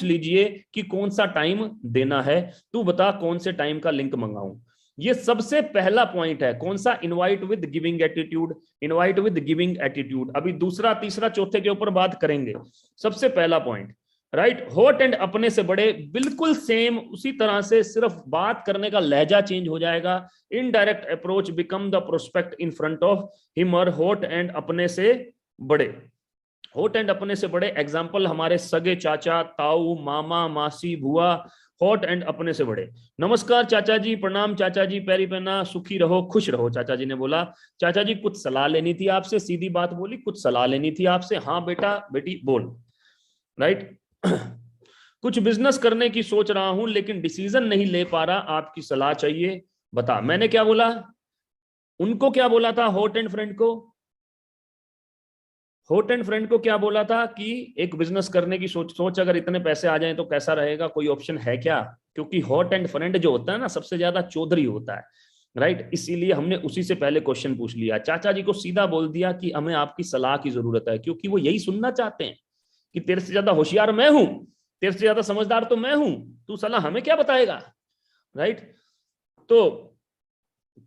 Speaker 1: लीजिए कि कौन सा टाइम देना है, तू बता कौन से टाइम का लिंक मंगाऊं। ये सबसे पहला पॉइंट है। कौन सा? Invite with giving attitude. Invite with giving attitude अभी दूसरा तीसरा चौथे के ऊपर बात करेंगे। सबसे पहला पॉइंट, राइट, हॉट एंड अपने से बड़े, बिल्कुल सेम उसी तरह से, सिर्फ बात करने का लहजा चेंज हो जाएगा। Indirect approach become the prospect in front of him और हॉट एंड अपने से बड़े। हॉट एंड अपने से बड़े एग्जाम्पल हमारे सगे चाचा, ताऊ, मामा, मासी, बुआ। हॉट एंड अपने से बड़े। नमस्कार चाचा जी, प्रणाम चाचा जी, पैरी पहना, सुखी रहो खुश रहो। चाचा जी ने बोला, चाचा जी कुछ सलाह लेनी थी आपसे। सीधी बात बोली, कुछ सलाह लेनी थी आपसे। हाँ बेटा बेटी बोल। राइट कुछ बिजनेस करने की सोच रहा हूं लेकिन डिसीजन नहीं ले पा रहा, आपकी सलाह चाहिए, बता। मैंने क्या बोला? उनको क्या बोला था? हॉट एंड फ्रेंड को, हॉट एंड फ्रेंड को क्या बोला था कि एक बिजनेस करने की सोच अगर इतने पैसे आ जाएं तो कैसा रहेगा, कोई ऑप्शन है क्या? क्योंकि हॉट एंड फ्रेंड जो होता है ना, सबसे ज्यादा चौधरी होता है। राइट इसीलिए हमने उसी से पहले क्वेश्चन पूछ लिया। चाचा जी को सीधा बोल दिया कि हमें आपकी सलाह की जरूरत है, क्योंकि वो यही सुनना चाहते हैं कि तेरे से ज्यादा होशियार मैं हूं, तेरे से ज्यादा समझदार तो मैं हूं, तू सलाह हमें क्या बताएगा। राइट तो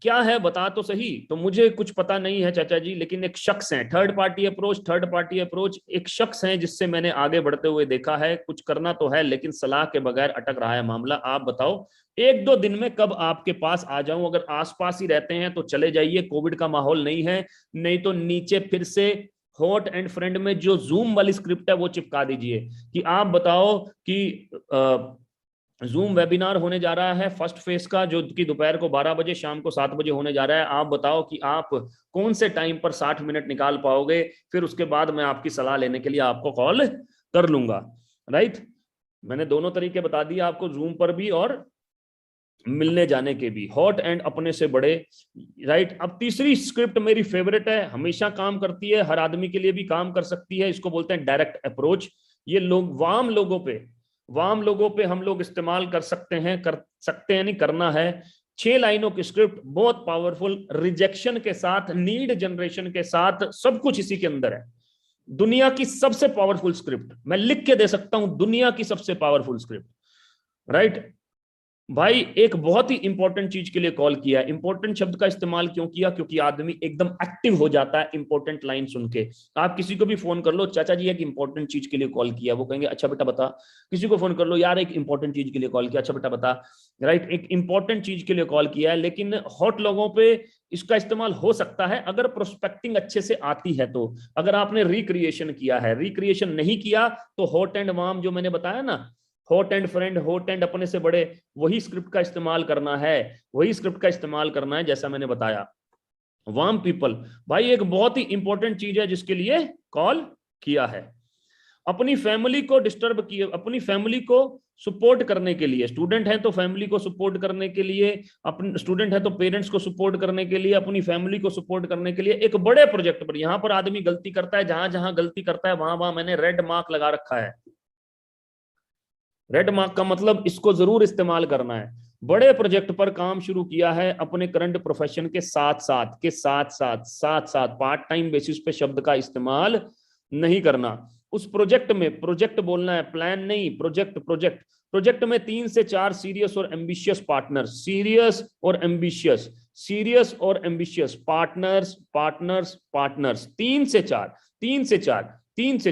Speaker 1: क्या है बता तो सही। तो मुझे कुछ पता नहीं है चाचा जी, लेकिन एक शख्स है, थर्ड पार्टी अप्रोच, एक शख्स है जिससे मैंने आगे बढ़ते हुए देखा है। कुछ करना तो है लेकिन सलाह के बगैर अटक रहा है मामला। आप बताओ 1-2 दिन में कब आपके पास आ जाऊं? अगर आसपास ही रहते हैं तो चले जाइए, कोविड का माहौल नहीं है। नहीं तो नीचे फिर से हॉट एंड फ्रेंड में जो जूम वाली स्क्रिप्ट है वो चिपका दीजिए कि आप बताओ कि जूम वेबिनार होने जा रहा है फर्स्ट फेज का, जो कि दोपहर को 12 बजे शाम को 7 बजे होने जा रहा है। आप बताओ कि आप कौन से टाइम पर 60 मिनट निकाल पाओगे, फिर उसके बाद मैं आपकी सलाह लेने के लिए आपको कॉल कर लूंगा। राइट मैंने दोनों तरीके बता दिए आपको, जूम पर भी और मिलने जाने के भी। हॉट एंड अपने से बड़े। राइट अब तीसरी स्क्रिप्ट मेरी फेवरेट है, हमेशा काम करती है, हर आदमी के लिए भी काम कर सकती है। इसको बोलते हैं डायरेक्ट अप्रोच। ये लोग वाम लोगों पे हम लोग इस्तेमाल कर सकते हैं नहीं, करना है। 6 लाइनों की स्क्रिप्ट, बहुत पावरफुल, रिजेक्शन के साथ, नीड जनरेशन के साथ, सब कुछ इसी के अंदर है। दुनिया की सबसे पावरफुल स्क्रिप्ट मैं लिख के दे सकता हूं, दुनिया की सबसे पावरफुल स्क्रिप्ट। राइट भाई एक बहुत ही इंपॉर्टेंट चीज के लिए कॉल किया। इंपॉर्टेंट शब्द का इस्तेमाल क्यों किया? क्योंकि आदमी एकदम एक्टिव हो जाता है इंपॉर्टेंट लाइन सुन के। आप किसी को भी फोन कर लो, चाचा जी एक इंपॉर्टेंट चीज के लिए कॉल किया, वो कहेंगे अच्छा बेटा बता। किसी को फोन कर लो, यार एक इंपॉर्टेंट चीज के लिए कॉल किया, अच्छा बेटा बता। राइट एक इंपॉर्टेंट चीज के लिए कॉल किया है। लेकिन हॉट लोगों पे इसका इस्तेमाल हो सकता है अगर प्रोस्पेक्टिंग अच्छे से आती है तो। अगर आपने रिक्रिएशन किया है, रिक्रिएशन नहीं किया तो हॉट एंड वार्म जो मैंने बताया ना, hot and friend, hot and अपने से बड़े, वही स्क्रिप्ट का इस्तेमाल करना है, वही स्क्रिप्ट का इस्तेमाल करना है जैसा मैंने बताया। वार्म पीपल भाई एक बहुत ही इंपॉर्टेंट चीज है जिसके लिए कॉल किया है। अपनी फैमिली को डिस्टर्ब किए, अपनी फैमिली को सपोर्ट करने के लिए, स्टूडेंट है तो फैमिली को सपोर्ट करने के लिए, अपने स्टूडेंट है तो पेरेंट्स को सपोर्ट करने के लिए, अपनी फैमिली को सपोर्ट करने के लिए एक बड़े प्रोजेक्ट पर। यहां पर आदमी गलती करता है, जहां जहां गलती करता है वहां वहां मैंने रेड मार्क लगा रखा है। रेड मार्क का मतलब इसको जरूर इस्तेमाल करना है। बड़े प्रोजेक्ट पर काम शुरू किया है अपने करंट प्रोफेशन के साथ साथ पार्ट टाइम बेसिस पे शब्द का इस्तेमाल नहीं करना। उस प्रोजेक्ट में, प्रोजेक्ट बोलना है, प्लान नहीं, प्रोजेक्ट में 3 से 4 सीरियस और एम्बिशियस पार्टनर्स, सीरियस और एम्बिशियस पार्टनर्स 3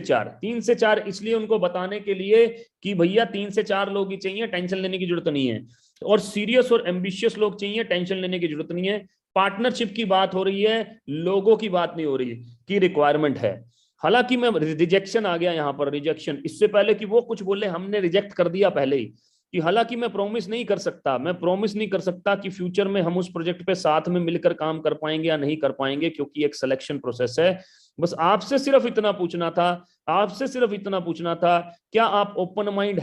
Speaker 1: से 4 इसलिए उनको बताने के लिए कि भैया 3 से 4 लोग ही चाहिए, टेंशन लेने की जरूरत नहीं है। और सीरियस और एम्बिशियस लोग चाहिए, टेंशन लेने की जरूरत नहीं है। पार्टनरशिप की बात हो रही है, लोगों की बात नहीं हो रही कि रिक्वायरमेंट है। हालांकि मैं रिजेक्शन आ गया यहां पर, रिजेक्शन, इससे पहले कि वो कुछ बोले हमने रिजेक्ट कर दिया पहले ही कि हालांकि मैं प्रॉमिस नहीं कर सकता कि फ्यूचर में हम उस प्रोजेक्ट पे साथ में मिलकर काम कर पाएंगे या नहीं कर पाएंगे, क्योंकि एक सिलेक्शन प्रोसेस है। बस आपसे सिर्फ इतना पूछना था, क्या आप ओपन माइंड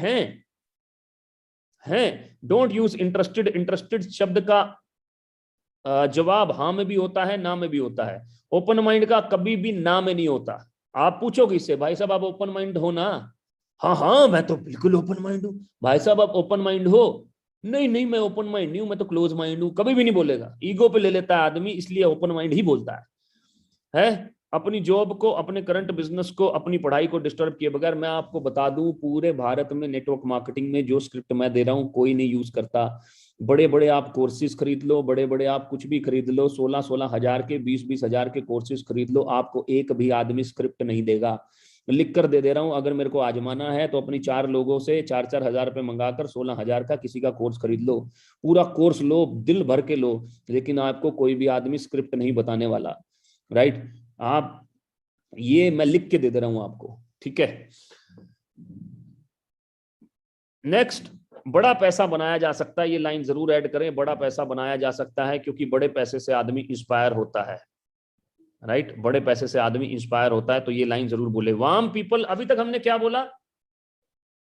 Speaker 1: है। Don't use interested. इंटरेस्टेड शब्द का जवाब हाँ में भी होता है, ना में भी होता है। ओपन माइंड का कभी भी ना में नहीं होता। आप पूछोगे इससे, भाई साहब आप ओपन माइंड हो ना? हाँ हाँ मैं तो बिल्कुल ओपन माइंड हूँ। भाई साहब आप ओपन माइंड हो? नहीं नहीं मैं ओपन माइंड नहीं हूं, मैं तो क्लोज माइंड हूं। कभी भी नहीं बोलेगा, ईगो पे ले लेता है आदमी, इसलिए ओपन माइंड ही बोलता है। अपनी जॉब को, अपने करंट बिजनेस को, अपनी पढ़ाई को डिस्टर्ब किए बगैर, मैं आपको बता दूं पूरे भारत में नेटवर्क मार्केटिंग में जो स्क्रिप्ट मैं दे रहा हूं कोई नहीं यूज करता। बड़े बड़े आप कोर्सेज खरीद लो, बड़े बड़े आप कुछ भी खरीद लो, 16-16 हजार के, 20-20 हजार के कोर्सेज खरीद लो, आपको एक भी आदमी स्क्रिप्ट नहीं देगा। लिख कर दे रहा हूं, अगर मेरे को आजमाना है तो अपनी 4 लोगों से 4-4 हजार रुपए मंगाकर 16 हजार का किसी का कोर्स खरीद लो, पूरा कोर्स लो, दिल भर के लो, लेकिन आपको कोई भी आदमी स्क्रिप्ट नहीं बताने वाला। राइट? आप, ये मैं लिख के दे रहा हूं आपको, ठीक है। नेक्स्ट, बड़ा पैसा बनाया जा सकता है, ये लाइन जरूर ऐड करें, बड़ा पैसा बनाया जा सकता है क्योंकि बड़े पैसे से आदमी इंस्पायर होता है। राइट? बड़े पैसे से आदमी इंस्पायर होता है, तो ये लाइन जरूर बोले। वार्म पीपल, अभी तक हमने क्या बोला?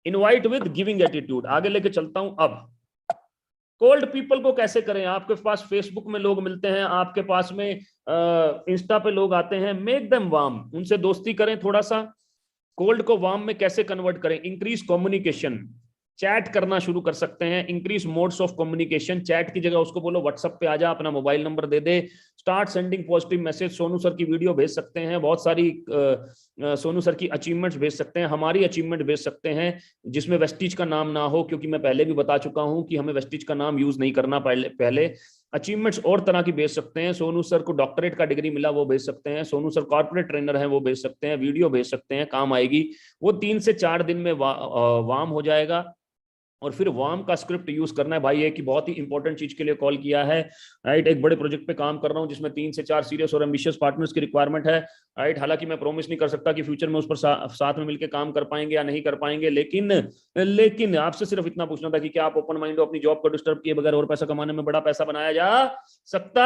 Speaker 1: Invite with giving attitude. आगे लेके चलता हूं अब। कोल्ड पीपल को कैसे करें? आपके पास फेसबुक में लोग मिलते हैं, आपके पास में इंस्टा पे लोग आते हैं, मेक देम वार्म, उनसे दोस्ती करें थोड़ा सा। कोल्ड को वार्म में कैसे कन्वर्ट करें? इंक्रीज कम्युनिकेशन, चैट करना शुरू कर सकते हैं। Increase modes of communication, chat की जगह उसको बोलो व्हाट्सएप पे आ जा, अपना मोबाइल नंबर दे दे। Start sending positive message, Sonu sir की वीडियो भेज सकते हैं, बहुत सारी सोनू सर की अचीवमेंट्स भेज सकते हैं, हमारी अचीवमेंट भेज सकते हैं जिसमें वेस्टिज का नाम ना हो, क्योंकि मैं पहले भी बता चुका हूं कि हमें वेस्टिज का नाम यूज नहीं करना। पहले अचीवमेंट्स और तरह की भेज सकते हैं। सोनू सर को डॉक्टरेट का डिग्री मिला, वो भेज सकते हैं। सोनू सर कॉर्पोरेट ट्रेनर है, वो भेज सकते हैं। वीडियो भेज सकते हैं, काम आएगी। वो 3 से 4 दिन में वार्म हो जाएगा। और फिर वार्म का स्क्रिप्ट यूज करना है भाई, एक की बहुत ही इंपॉर्टेंट चीज के लिए कॉल किया है। राइट? एक बड़े प्रोजेक्ट पे काम कर रहा हूं जिसमें 3 से 4 सीरियस और एम्बिशियस पार्टनर्स की रिक्वायरमेंट है। राइट? हालांकि मैं प्रॉमिस नहीं कर सकता कि फ्यूचर में उस पर साथ में मिलकर काम कर पाएंगे या नहीं कर पाएंगे, लेकिन आपसे सिर्फ इतना पूछना था कि क्या आप ओपन माइंड हो? अपनी जॉब को डिस्टर्ब किए बगैर और पैसा कमाने में बड़ा पैसा बनाया जा सकता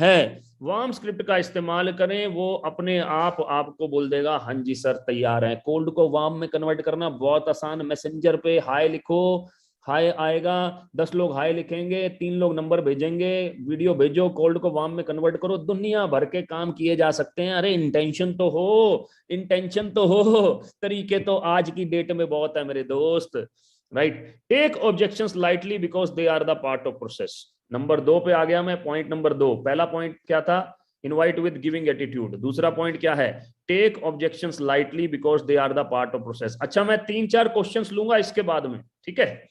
Speaker 1: है। वार्म स्क्रिप्ट का इस्तेमाल करें, वो अपने आप आपको बोल देगा हाँ जी सर तैयार है। कोल्ड को वार्म में कन्वर्ट करना बहुत आसान। मैसेंजर पे हाय लिखो, हाय आएगा, 10 लोग हाय लिखेंगे, 3 लोग नंबर भेजेंगे, वीडियो भेजो, कोल्ड को वार्म में कन्वर्ट करो, दुनिया भर के काम किए जा सकते हैं। अरे इंटेंशन तो हो, इंटेंशन तो हो, तरीके तो आज की डेट में बहुत है मेरे दोस्त। Right? Take objections lightly because they are the part of process. Number 2 पे आ गया मैं, पॉइंट नंबर 2। पहला पॉइंट क्या था? Invite with giving attitude. दूसरा पॉइंट क्या है? Take objections lightly because they are the part of process. अच्छा, मैं 3-4 क्वेश्चंस लूंगा इसके बाद में, ठीक है?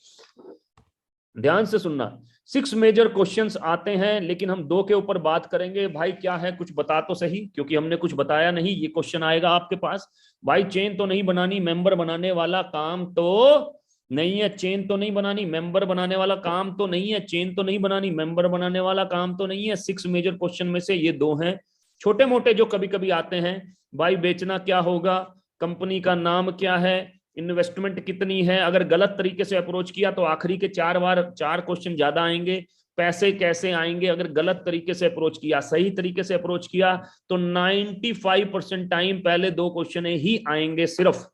Speaker 1: ध्यान से सुनना। 6 मेजर क्वेश्चंस आते हैं, लेकिन हम 2 के ऊपर बात करेंगे। भाई क्या है, कुछ बता तो सही, क्योंकि हमने कुछ बताया नहीं। ये क्वेश्चन आएगा आपके पास, भाई चेन तो नहीं बनानी, मेंबर बनाने वाला काम तो नहीं है। चेन तो नहीं बनानी, मेंबर बनाने वाला काम तो नहीं है। चेन तो नहीं बनानी, मेंबर बनाने वाला काम तो नहीं है। 6 मेजर क्वेश्चन में से ये 2 हैं। छोटे मोटे जो कभी कभी आते हैं, भाई बेचना क्या होगा, कंपनी का नाम क्या है, इन्वेस्टमेंट कितनी है। अगर गलत तरीके से अप्रोच किया तो आखिरी के 4 क्वेश्चन ज्यादा आएंगे। पैसे कैसे आएंगे अगर गलत तरीके से अप्रोच किया। सही तरीके से अप्रोच किया तो 95% टाइम पहले 2 क्वेश्चन ही आएंगे, सिर्फ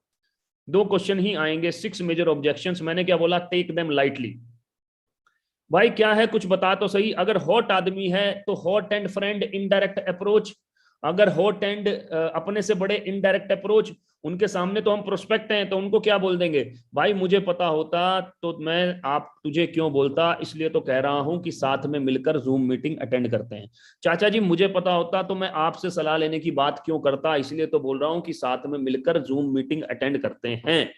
Speaker 1: 2 क्वेश्चन ही आएंगे। 6 मेजर ऑब्जेक्शंस, मैंने क्या बोला? Take them lightly. भाई क्या है, कुछ बता तो सही। अगर हॉट आदमी है तो hot and friend indirect approach. अगर हॉट एंड अपने से बड़े इनडायरेक्ट अप्रोच, उनके सामने तो हम प्रोस्पेक्ट हैं, तो उनको क्या बोल देंगे? भाई मुझे पता होता तो मैं आप तुझे क्यों बोलता, इसलिए तो कह रहा हूं कि साथ में मिलकर जूम मीटिंग अटेंड करते हैं। चाचा जी मुझे पता होता तो मैं आपसे सलाह लेने की बात क्यों करता, इसलिए तो बोल रहा हूं कि साथ में मिलकर जूम मीटिंग अटेंड करते हैं।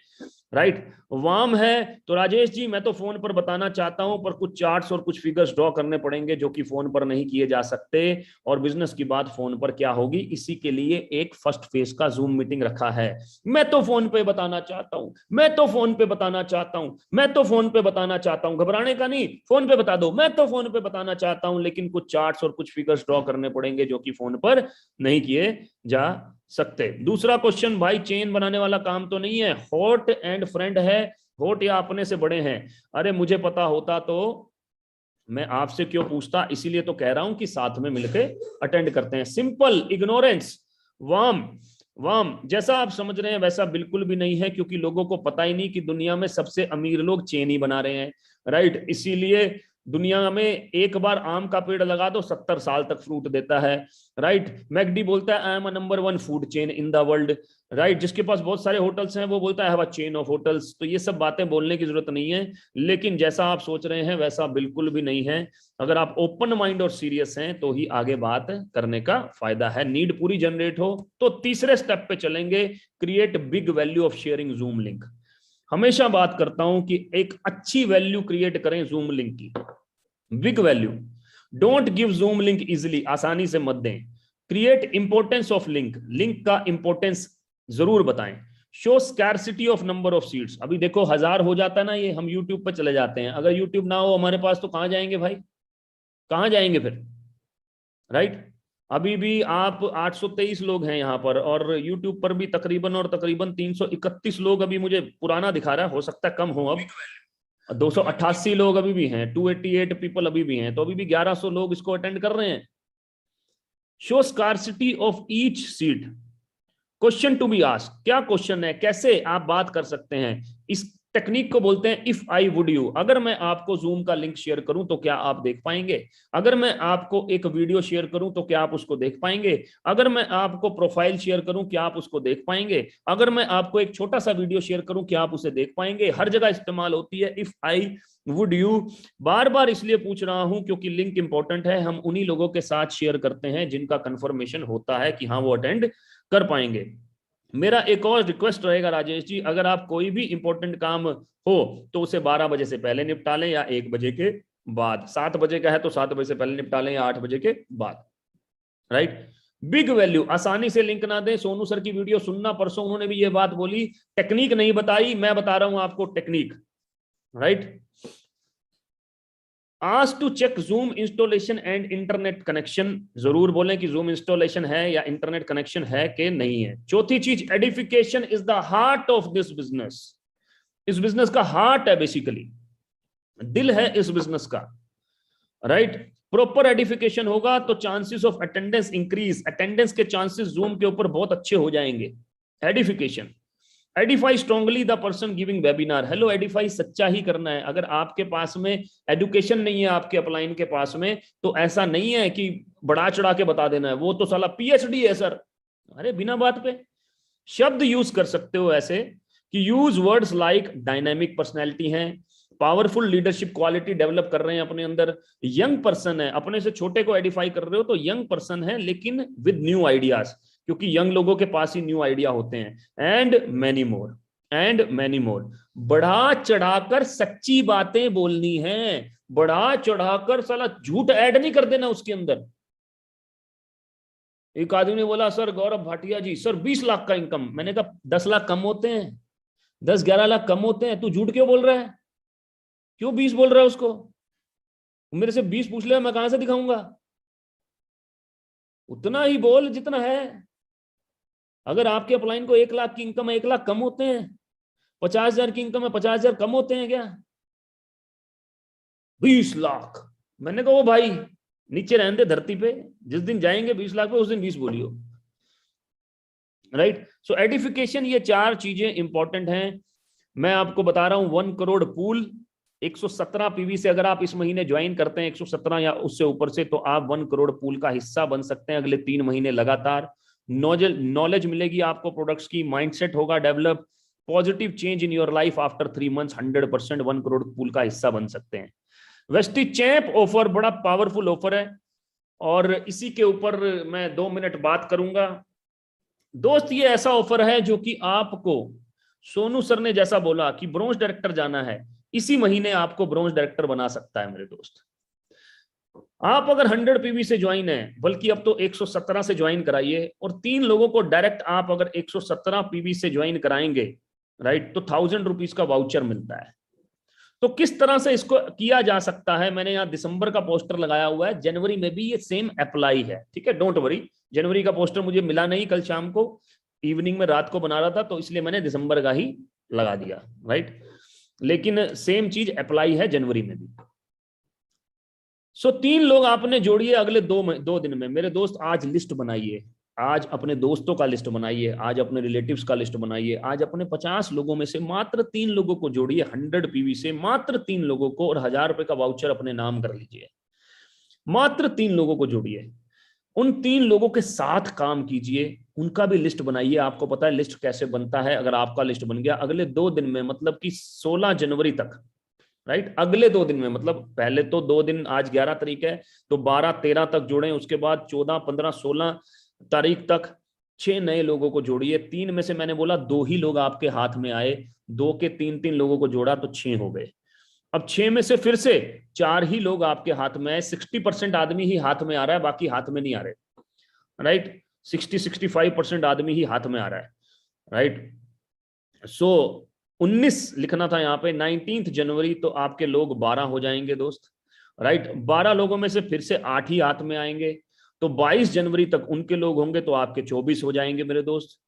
Speaker 1: राइट? वार्म है तो राजेश जी मैं तो फोन पर बताना चाहता हूं, पर कुछ चार्ट्स और कुछ फिगर्स ड्रॉ करने पड़ेंगे जो कि फोन पर नहीं किए जा सकते, और बिजनेस की बात फोन पर क्या होगी, इसी के लिए एक फर्स्ट फेज का जूम मीटिंग रखा है। मैं तो फोन पे बताना चाहता हूं, मैं तो फोन पे बताना चाहता हूं, मैं तो फोन पे बताना चाहता हूं। घबराने का नहीं, फोन पे बता दो, मैं तो फोन पे बताना चाहता हूं, लेकिन कुछ चार्ट्स और कुछ फिगर्स ड्रॉ करने पड़ेंगे जो कि फोन पर नहीं किए जा सकते। दूसरा क्वेश्चन, भाई चेन बनाने वाला काम तो नहीं है, हॉट एंड फ्रेंड है, हॉट या अपने से बड़े हैं। अरे मुझे पता होता तो मैं आपसे क्यों पूछता, इसीलिए तो कह रहा हूं कि साथ में मिलकर अटेंड करते हैं। Simple ignorance. वार्म, वाम जैसा आप समझ रहे हैं वैसा बिल्कुल भी नहीं है, क्योंकि लोगों को पता ही नहीं कि दुनिया में सबसे अमीर लोग चेन ही बना रहे हैं, राइट। इसीलिए दुनिया में एक बार आम का पेड़ लगा दो 70 साल तक फ्रूट देता है, राइट। मैकडी बोलता है I am number 1 food chain in the world, right. जिसके पास बहुत सारे होटल्स हैं वो बोलता है have a chain of hotels. तो ये सब बातें बोलने की जरूरत नहीं है, लेकिन जैसा आप सोच रहे हैं वैसा बिल्कुल भी नहीं है। अगर आप ओपन माइंड और सीरियस हैं तो ही आगे बात करने का फायदा है, नीड पूरी जनरेट हो। तो तीसरे स्टेप पे चलेंगे, create big value of sharing zoom link. हमेशा बात करता हूं कि एक अच्छी वैल्यू क्रिएट करें जूम लिंक की, big value. Don't give zoom link easily, आसानी से मत दें। Create importance of link, link का इंपोर्टेंस जरूर बताएं। Show scarcity of number of seats. अभी देखो 1000 हो जाता है ना, ये हम यूट्यूब पर चले जाते हैं, अगर यूट्यूब ना हो हमारे पास तो कहां जाएंगे भाई, कहां जाएंगे फिर, राइट। अभी भी आप 823 लोग हैं यहाँ पर, और YouTube पर भी तकरीबन 331 लोग अभी मुझे पुराना दिखा रहा है, हो सकता है कम हो अब, 288 लोग अभी भी हैं, 288 पीपल अभी भी हैं, तो अभी भी 1100 लोग इसको अटेंड कर रहे हैं। Show scarcity of each seat. Question to be asked, क्या क्वेश्चन है, कैसे आप बात कर सकते हैं, इस टेक्निक को बोलते हैं इफ आई वुड यू। अगर मैं आपको जूम का लिंक शेयर करूं तो क्या आप देख पाएंगे, अगर मैं आपको एक वीडियो शेयर करूं तो क्या आप उसको देख पाएंगे, अगर मैं आपको प्रोफाइल शेयर करूं क्या आप उसको देख पाएंगे, अगर मैं आपको एक छोटा सा वीडियो शेयर करूं क्या आप उसे देख पाएंगे। हर जगह इस्तेमाल होती है इफ आई वुड यू। बार बार इसलिए पूछ रहा हूं क्योंकि लिंक इंपॉर्टेंट है, हम उन्हीं लोगों के साथ शेयर करते हैं जिनका कंफर्मेशन होता है कि हाँ वो अटेंड कर पाएंगे। मेरा एक और रिक्वेस्ट रहेगा राजेश जी, अगर आप कोई भी इंपॉर्टेंट काम हो तो उसे 12 बजे से पहले निपटा लें या 1 बजे के बाद, 7 बजे का है तो 7 बजे से पहले निपटा लें या 8 बजे के बाद, राइट। बिग वैल्यू, आसानी से लिंक ना दें। सोनू सर की वीडियो सुनना, परसों उन्होंने भी ये बात बोली, टेक्निक नहीं बताई, मैं बता रहा हूं आपको technique, right. Ask to check Zoom installation and internet connection, जरूर बोलें कि जूम इंस्टॉलेशन है या इंटरनेट कनेक्शन है कि नहीं है। चौथी चीज, edification is the heart of this business. इस बिजनेस का हार्ट है, बेसिकली दिल है इस बिजनेस का, राइट। प्रॉपर एडिफिकेशन होगा तो chances of attendance increase, attendance के चांसेस जूम के ऊपर बहुत अच्छे हो जाएंगे। Edification, Edify strongly the person giving webinar. Hello Edify, सच्चा ही करना है। अगर आपके पास में एजुकेशन नहीं है, आपके अपलाइन के पास में, तो ऐसा नहीं है कि बढ़ा चढ़ा के बता देना है वो तो साला पीएचडी है सर, अरे बिना बात पे। शब्द यूज कर सकते हो ऐसे कि use words like dynamic personality है, पावरफुल लीडरशिप क्वालिटी डेवलप कर रहे हैं अपने अंदर, यंग पर्सन है, अपने से छोटे को एडिफाई कर रहे हो तो यंग पर्सन है लेकिन विद न्यू आइडियाज, क्योंकि यंग लोगों के पास ही न्यू आइडिया होते हैं, and many more, and many more. बढ़ा चढ़ाकर सच्ची बातें बोलनी है, बढ़ा चढ़ाकर साला झूठ ऐड नहीं कर देना उसके अंदर। एक आदमी ने बोला सर गौरव भाटिया जी, सर 20 लाख का इनकम, मैंने कहा 10 लाख कम होते हैं, 10-11 लाख कम होते हैं, तू झूठ क्यों बोल रहा है, क्यों 20 बोल रहा है उसको, मेरे से 20 पूछ ले, मैं कहां से दिखाऊंगा, उतना ही बोल जितना है। अगर आपके अपलाइन को 1 लाख की इनकम है, 1 लाख कम होते हैं, 50,000 की इनकम है, 50,000 कम होते हैं क्या, 20 लाख। मैंने कहा वो भाई नीचे रहने दे धरती पे, जिस दिन जाएंगे 20 लाख पे उस दिन 20 बोलियो, राइट। सो एडिफिकेशन, ये 4 चीजें इंपॉर्टेंट हैं। मैं आपको बता रहा हूं 1 करोड़ पूल 117 पीवी से अगर आप इस महीने ज्वाइन करते हैं 117 या उससे ऊपर से, तो आप 1 करोड़ पूल का हिस्सा बन सकते हैं अगले 3 महीने लगातार। नॉलेज मिलेगी आपको प्रोडक्ट्स की, माइंडसेट होगा develop, positive change in your life after 3 months, 100% 1 crore pool का हिस्सा बन सकते हैं। वेस्टी चैंप ऑफर बड़ा पावरफुल ऑफर है, और इसी के ऊपर मैं 2 मिनट बात करूंगा। दोस्त ये ऐसा ऑफर है जो कि आपको सोनू सर ने जैसा बोला कि ब्रोंज डायरेक्टर जाना है, इसी महीने आपको ब्रोंज डायरेक्टर बना सकता है मेरे दोस्त। आप अगर 100 पीवी से ज्वाइन है, बल्कि अब तो 117 से ज्वाइन कराइए, और 3 लोगों को डायरेक्ट आप अगर 117 पीवी से ज्वाइन कराएंगे, राइट, तो 1000 रुपीज का वाउचर मिलता है। तो किस तरह से इसको किया जा सकता है, मैंने यहाँ दिसंबर का पोस्टर लगाया हुआ है, जनवरी में भी ये सेम अप्लाई है, ठीक है, डोंट वरी। जनवरी का पोस्टर मुझे मिला नहीं, कल शाम को इवनिंग में रात को बना रहा था, तो इसलिए मैंने दिसंबर का ही लगा दिया, राइट। लेकिन सेम चीज अप्लाई है जनवरी में भी। सो 3 लोग आपने जोड़िए अगले 2 दिन में। मेरे दोस्त आज लिस्ट बनाइए, आज अपने दोस्तों का लिस्ट बनाइए, आज अपने रिलेटिव्स का लिस्ट बनाइए, आज अपने 50 लोगों में से मात्र 3 लोगों को जोड़िए, 100 पीवी से मात्र 3 लोगों को, और 1000 रुपए का वाउचर अपने नाम कर लीजिए। मात्र 3 लोगों को जोड़िए, उन 3 लोगों के साथ काम कीजिए, उनका भी लिस्ट बनाइए। आपको पता है लिस्ट कैसे बनता है। अगर आपका लिस्ट बन गया, अगले 2 दिन में, मतलब कि 16 जनवरी तक, राइट, अगले 2 दिन में, मतलब पहले तो 2 दिन, आज 11 तारीख है, तो 12 13 तक जोड़ें, उसके बाद 14 15 16 तारीख तक 6 नए लोगों को जोड़िए। 3 में से मैंने बोला 2 ही लोग आपके हाथ में आए, 2 के 3 लोगों को जोड़ा तो 6 हो गए। अब 6 में से फिर से 4 ही लोग आपके हाथ में आए। 60% आदमी ही हाथ में आ रहा है, बाकी हाथ में नहीं आ रहे, राइट। 60-65% आदमी ही हाथ में आ रहा है, राइट। सो 19 लिखना था यहाँ पे, 19 जनवरी तो आपके लोग 12 हो जाएंगे दोस्त, राइट। 12 लोगों में से फिर से 8 ही हाथ में आएंगे, तो 22 जनवरी तक उनके लोग होंगे, तो आपके 24 हो जाएंगे मेरे दोस्त।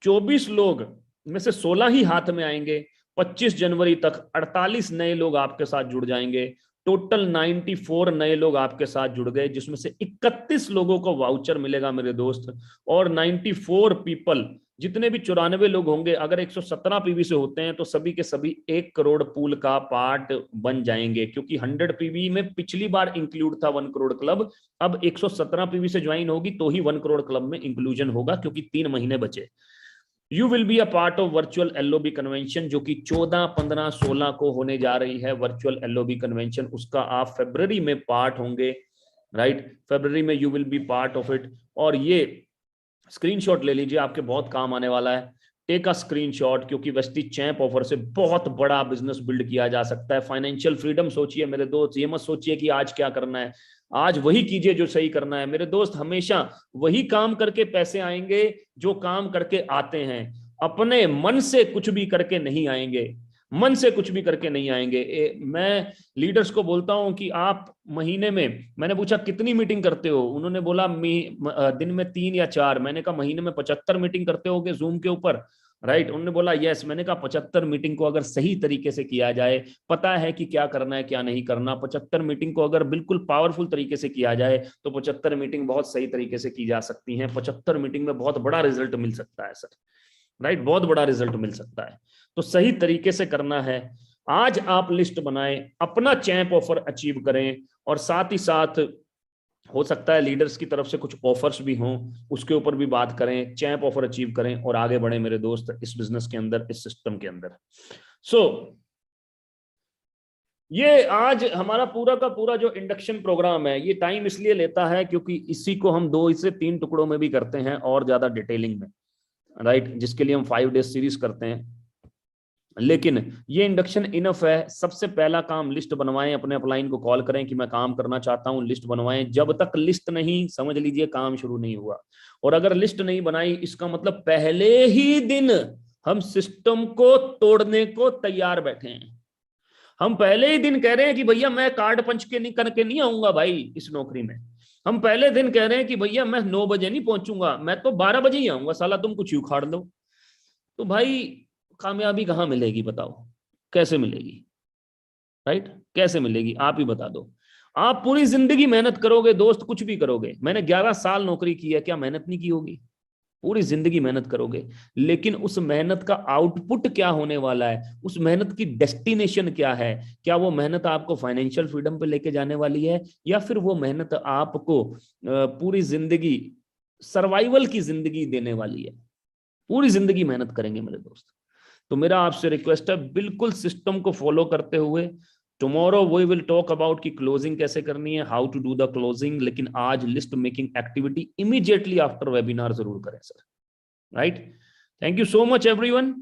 Speaker 1: 24 लोग में से 16 ही हाथ में आएंगे, 25 जनवरी तक 48 नए लोग आपके साथ जुड़ जाएंगे। टोटल 94 नए लोग आपके साथ जुड़ गए, जिसमें से 31 लोगों को वाउचर मिलेगा मेरे दोस्त। और 94 पीपल, जितने भी 94 लोग होंगे, अगर 117 पीवी से होते हैं तो सभी के सभी 1 करोड़ पूल का पार्ट बन जाएंगे, क्योंकि 100 पीवी में पिछली बार इंक्लूड था 1 करोड़ क्लब। अब 117 पीवी से ज्वाइन होगी तो ही 1 करोड़ क्लब में इंक्लूजन होगा, क्योंकि 3 महीने बचे। You will be a part of virtual LOB convention, जो कि 14 15 16 को होने जा रही है वर्चुअल एलओबी कन्वेंशन। उसका आप फरवरी में पार्ट होंगे, राइट। फरवरी में you will be part of it. और ये स्क्रीनशॉट ले लीजिए, आपके बहुत काम आने वाला है। टेक अ स्क्रीनशॉट, क्योंकि वेस्टीज चैंप ऑफर से बहुत बड़ा बिजनेस बिल्ड किया जा सकता है। फाइनेंशियल फ्रीडम सोचिए मेरे दोस्त, ये मत सोचिए कि आज क्या करना है, आज वही कीजिए जो सही करना है मेरे दोस्त। हमेशा वही काम करके पैसे आएंगे जो काम करके आते हैं, अपने मन से कुछ भी करके नहीं आएंगे, मन से कुछ भी करके नहीं आएंगे। मैं लीडर्स को बोलता हूं कि आप महीने में, मैंने पूछा कितनी मीटिंग करते हो, उन्होंने बोला दिन में 3 या 4। मैंने कहा महीने में 75 मीटिंग करते होगे जूम के ऊपर, राइट। उन्होंने बोला यस। मैंने कहा 75 मीटिंग को अगर सही तरीके से किया जाए, पता है कि क्या करना है क्या नहीं करना, 75 मीटिंग को अगर बिल्कुल पावरफुल तरीके से किया जाए तो 75 मीटिंग बहुत सही तरीके से की जा सकती हैं। 75 मीटिंग में बहुत बड़ा रिजल्ट मिल सकता है सर, राइट, बहुत बड़ा रिजल्ट मिल सकता है। तो सही तरीके से करना है। आज आप लिस्ट बनाएं, अपना चैंप ऑफर अचीव करें, और साथ ही साथ हो सकता है लीडर्स की तरफ से कुछ ऑफर्स भी हों, उसके ऊपर भी बात करें, चैंप ऑफर अचीव करें और आगे बढ़े मेरे दोस्त इस बिजनेस के अंदर, इस सिस्टम के अंदर। ये आज हमारा पूरा का पूरा जो इंडक्शन प्रोग्राम है, ये टाइम इसलिए लेता है क्योंकि इसी को हम 2 से 3 टुकड़ों में भी करते हैं और ज्यादा डिटेलिंग में, राइट, जिसके लिए हम 5 डेज सीरीज करते हैं। लेकिन ये इंडक्शन इनफ है। सबसे पहला काम लिस्ट बनवाएं, अपने अपलाइन को कॉल करें कि मैं काम करना चाहता हूं, लिस्ट बनवाएं। जब तक लिस्ट नहीं, समझ लीजिए काम शुरू नहीं हुआ। और अगर लिस्ट नहीं बनाई, इसका मतलब पहले ही दिन हम सिस्टम को तोड़ने को तैयार बैठे हैं। हम पहले ही दिन कह रहे हैं कि भैया मैं कार्ड पंच के नहीं करके नहीं आऊंगा भाई इस नौकरी में। हम पहले दिन कह रहे हैं कि भैया मैं 9 बजे नहीं पहुंचूंगा, मैं तो 12 बजे ही आऊंगा, साला तुम कुछ उखाड़ दो। तो भाई कामयाबी कहां मिलेगी बताओ, कैसे मिलेगी, राइट, कैसे मिलेगी आप ही बता दो। आप पूरी जिंदगी मेहनत करोगे दोस्त, कुछ भी करोगे। मैंने 11 साल नौकरी की है, क्या मेहनत नहीं की होगी? पूरी जिंदगी मेहनत करोगे, लेकिन उस मेहनत का आउटपुट क्या होने वाला है, उस मेहनत की डेस्टिनेशन क्या है? क्या वो मेहनत आपको फाइनेंशियल फ्रीडम पे लेके जाने वाली है, या फिर वो मेहनत आपको पूरी जिंदगी सर्वाइवल की जिंदगी देने वाली है? पूरी जिंदगी मेहनत करेंगे मेरे दोस्त। तो मेरा आपसे रिक्वेस्ट है, बिल्कुल सिस्टम को फॉलो करते हुए tomorrow we will talk about की क्लोजिंग कैसे करनी है, how to do the closing. लेकिन आज list making activity immediately after webinar जरूर करें sir, right. Thank you so much everyone.